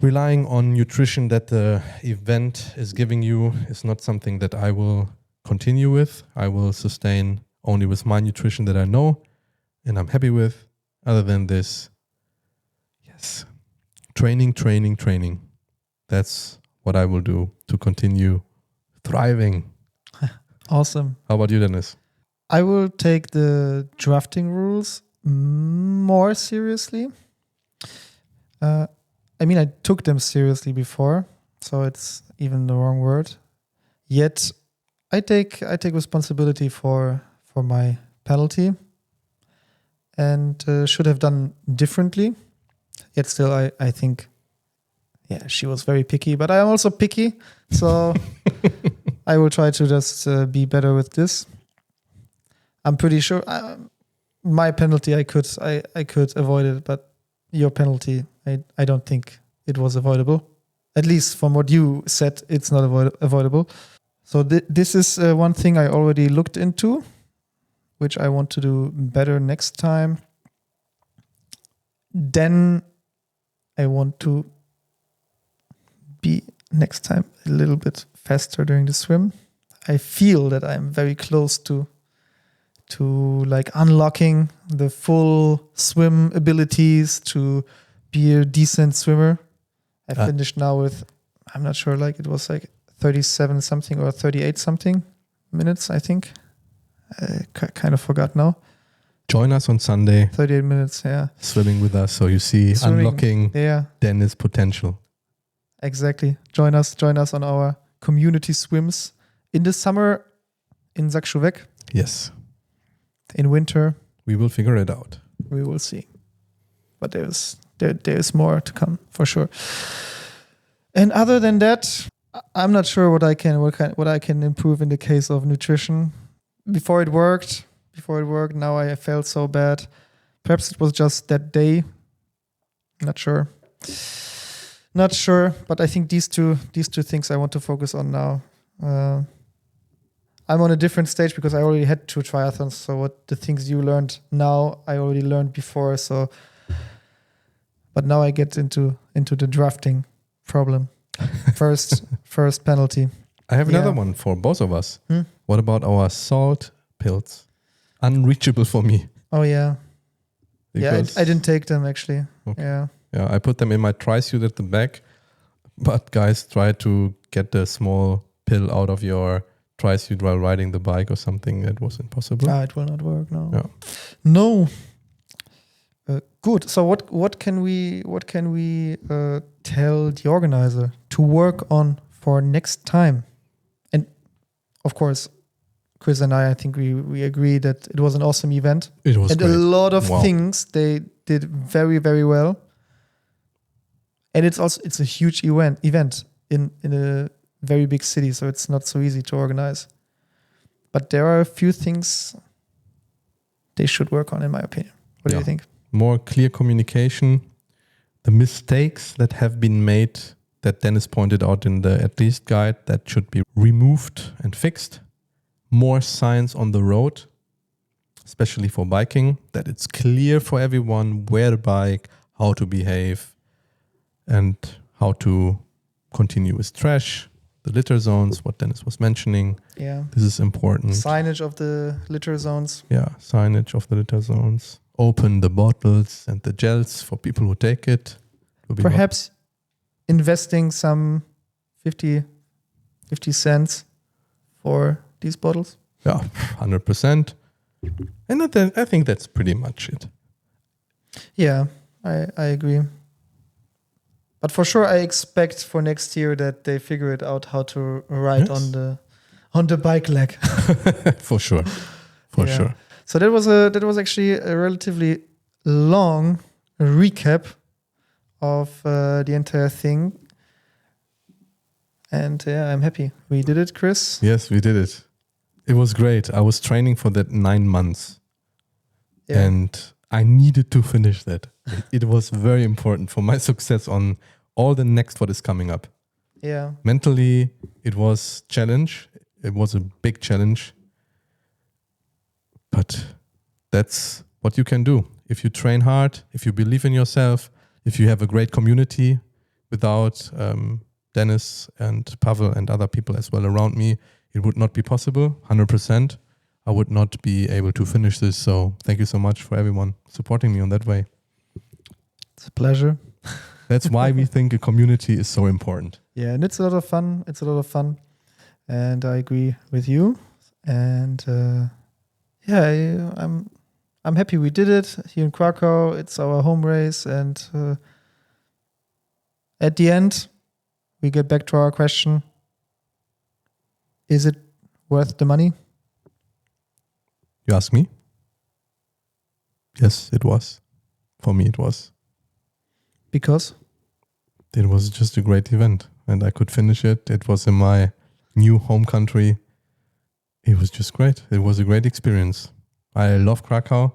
Relying on nutrition that the event is giving you is not something that I will continue with. I will sustain only with my nutrition that I know and I'm happy with. Other than this, yes, training. That's what I will do to continue thriving. Awesome. How about you, Dennis? I will take the drafting rules more seriously. I took them seriously before, so it's even the wrong word. Yet, I take responsibility for my penalty, and should have done differently. Yet still, I think, yeah, she was very picky, but I am also picky, so I will try to just be better with this. I'm pretty sure my penalty I could avoid it, but your penalty I don't think it was avoidable. At least from what you said, it's not avoidable. So this is one thing I already looked into, which I want to do better next time. Then I want to be next time a little bit faster during the swim. I feel that I'm very close to like unlocking the full swim abilities to be a decent swimmer. I finished now with, I'm not sure, like it was like 37 something or 38 something minutes, I think. I kind of forgot now. Join us on Sunday. 38 minutes, yeah. Swimming with us, so you see unlocking Dennis' potential. Exactly. Join us on our community swims in the summer in Zakrzówek. Yes. In winter, we will figure it out. We will see. But there's more to come for sure. And other than that, I'm not sure what I can improve in the case of nutrition. Before it worked, now I felt so bad. Perhaps it was just that day. Not sure. But I think these two things I want to focus on now. I'm on a different stage because I already had 2 triathlons. So what the things you learned now, I already learned before. So, but now I get into the drafting problem. First penalty. I have another one for both of us. What about our salt pills? Unreachable for me. Oh yeah. Because I didn't take them actually. Okay. Yeah, I put them in my tri-suit at the back. But guys, try to get the small pill out of your tri-suit while riding the bike or something. That was impossible. It will not work. No. Yeah. No. Good. So what can we tell the organizer to work on for next time? And of course, Chris and I think we agree that it was an awesome event. It was and great. A lot of things they did very, very well. And it's a huge event in a very big city, so it's not so easy to organize. But there are a few things they should work on, in my opinion. What do you think? More clear communication, the mistakes that have been made that Dennis pointed out in the At Least guide that should be removed and fixed. More signs on the road, especially for biking, that it's clear for everyone where to bike, how to behave, and how to continue with trash, the litter zones, what Dennis was mentioning. Yeah. This is important. Signage of the litter zones. Yeah, signage of the litter zones. Open the bottles and the gels for people who take it. Perhaps investing some 50 cents for these bottles. Yeah, 100%. And I think that's pretty much it. Yeah, I agree. But for sure, I expect for next year that they figure it out how to ride on the bike leg. For sure. For sure. So that was actually a relatively long recap of the entire thing. And I'm happy. We did it, Chris. Yes, we did it. It was great. I was training for that 9 months. Yeah. And I needed to finish that. It was very important for my success on all the next what is coming up. Yeah. Mentally, it was challenge. It was a big challenge. But that's what you can do. If you train hard, if you believe in yourself, if you have a great community, without Dennis and Pavel and other people as well around me, it would not be possible, 100%. I would not be able to finish this. So thank you so much for everyone supporting me on that way. It's a pleasure. That's why we think a community is so important. Yeah, and it's a lot of fun. And I agree with you. And I'm happy we did it here in Krakow. It's our home race. And at the end, we get back to our question. Is it worth the money? You ask me? Yes, it was. For me, it was. Because? It was just a great event and I could finish it. It was in my new home country. It was just great. It was a great experience. I love Krakow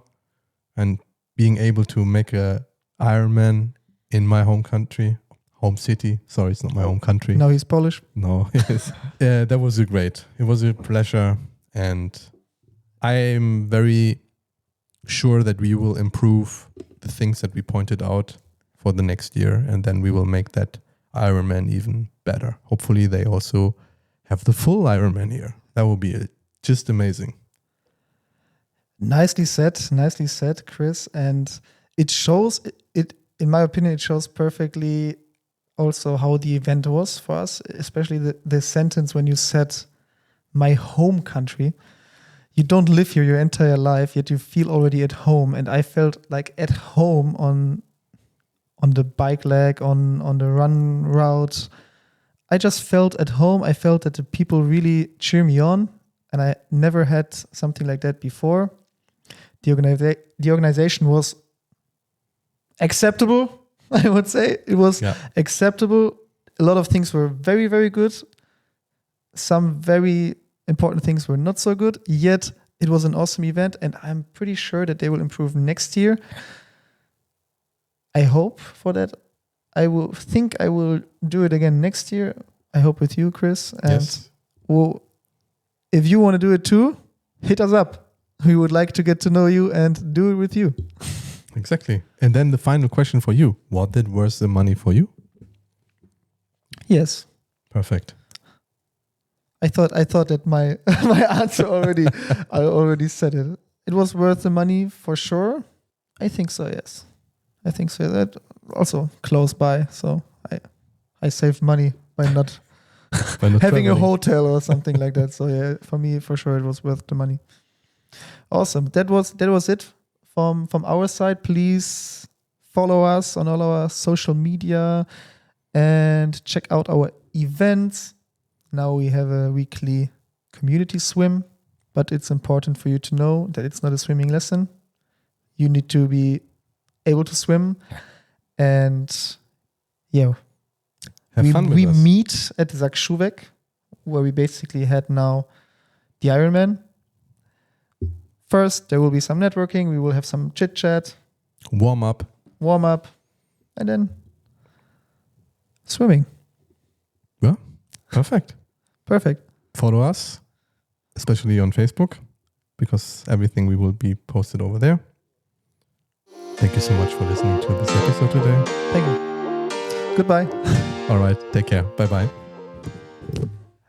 and being able to make a Ironman in my home country, home city. Sorry, it's not my home country. No, he's Polish. No, yes. Yeah, that was great. It was a pleasure. And I'm very sure that we will improve the things that we pointed out for the next year. And then we will make that Ironman even better. Hopefully they also have the full Ironman here. That will be just amazing. Nicely said, Chris. And it shows, in my opinion, it shows perfectly also how the event was for us, especially the sentence when you said, my home country. You don't live here your entire life, yet you feel already at home. And I felt like at home on the bike leg, on the run route. I just felt at home. I felt that the people really cheer me on. And I never had something like that before. The organization was acceptable, I would say. It was acceptable. A lot of things were very, very good. Some very important things were not so good. Yet it was an awesome event. And I'm pretty sure that they will improve next year. I hope for that. I will do it again next year. I hope with you, Chris. And yes. Well, if you want to do it too, hit us up. We would like to get to know you and do it with you. Exactly. And then the final question for you. What did worth the money for you? Yes. Perfect. I thought that my answer already I already said it. It was worth the money for sure. I think so, yes. I think so. That also close by, so I saved money by not having traveling. a hotel or something like that. So yeah, for me for sure it was worth the money. Awesome. That was it from our side. Please follow us on all our social media and check out our events. Now we have a weekly community swim, but it's important for you to know that it's not a swimming lesson. You need to be able to swim, and Yeah. Have fun with we us. meet at Zakrzówek, where we basically had now the Ironman. First, there will be some networking. We will have some chit chat, Warm up. and then swimming. Yeah, perfect. Follow us, especially on Facebook, because everything we will be posted over there. Thank you so much for listening to this episode today. Thank you. Goodbye. All right, take care. Bye-bye.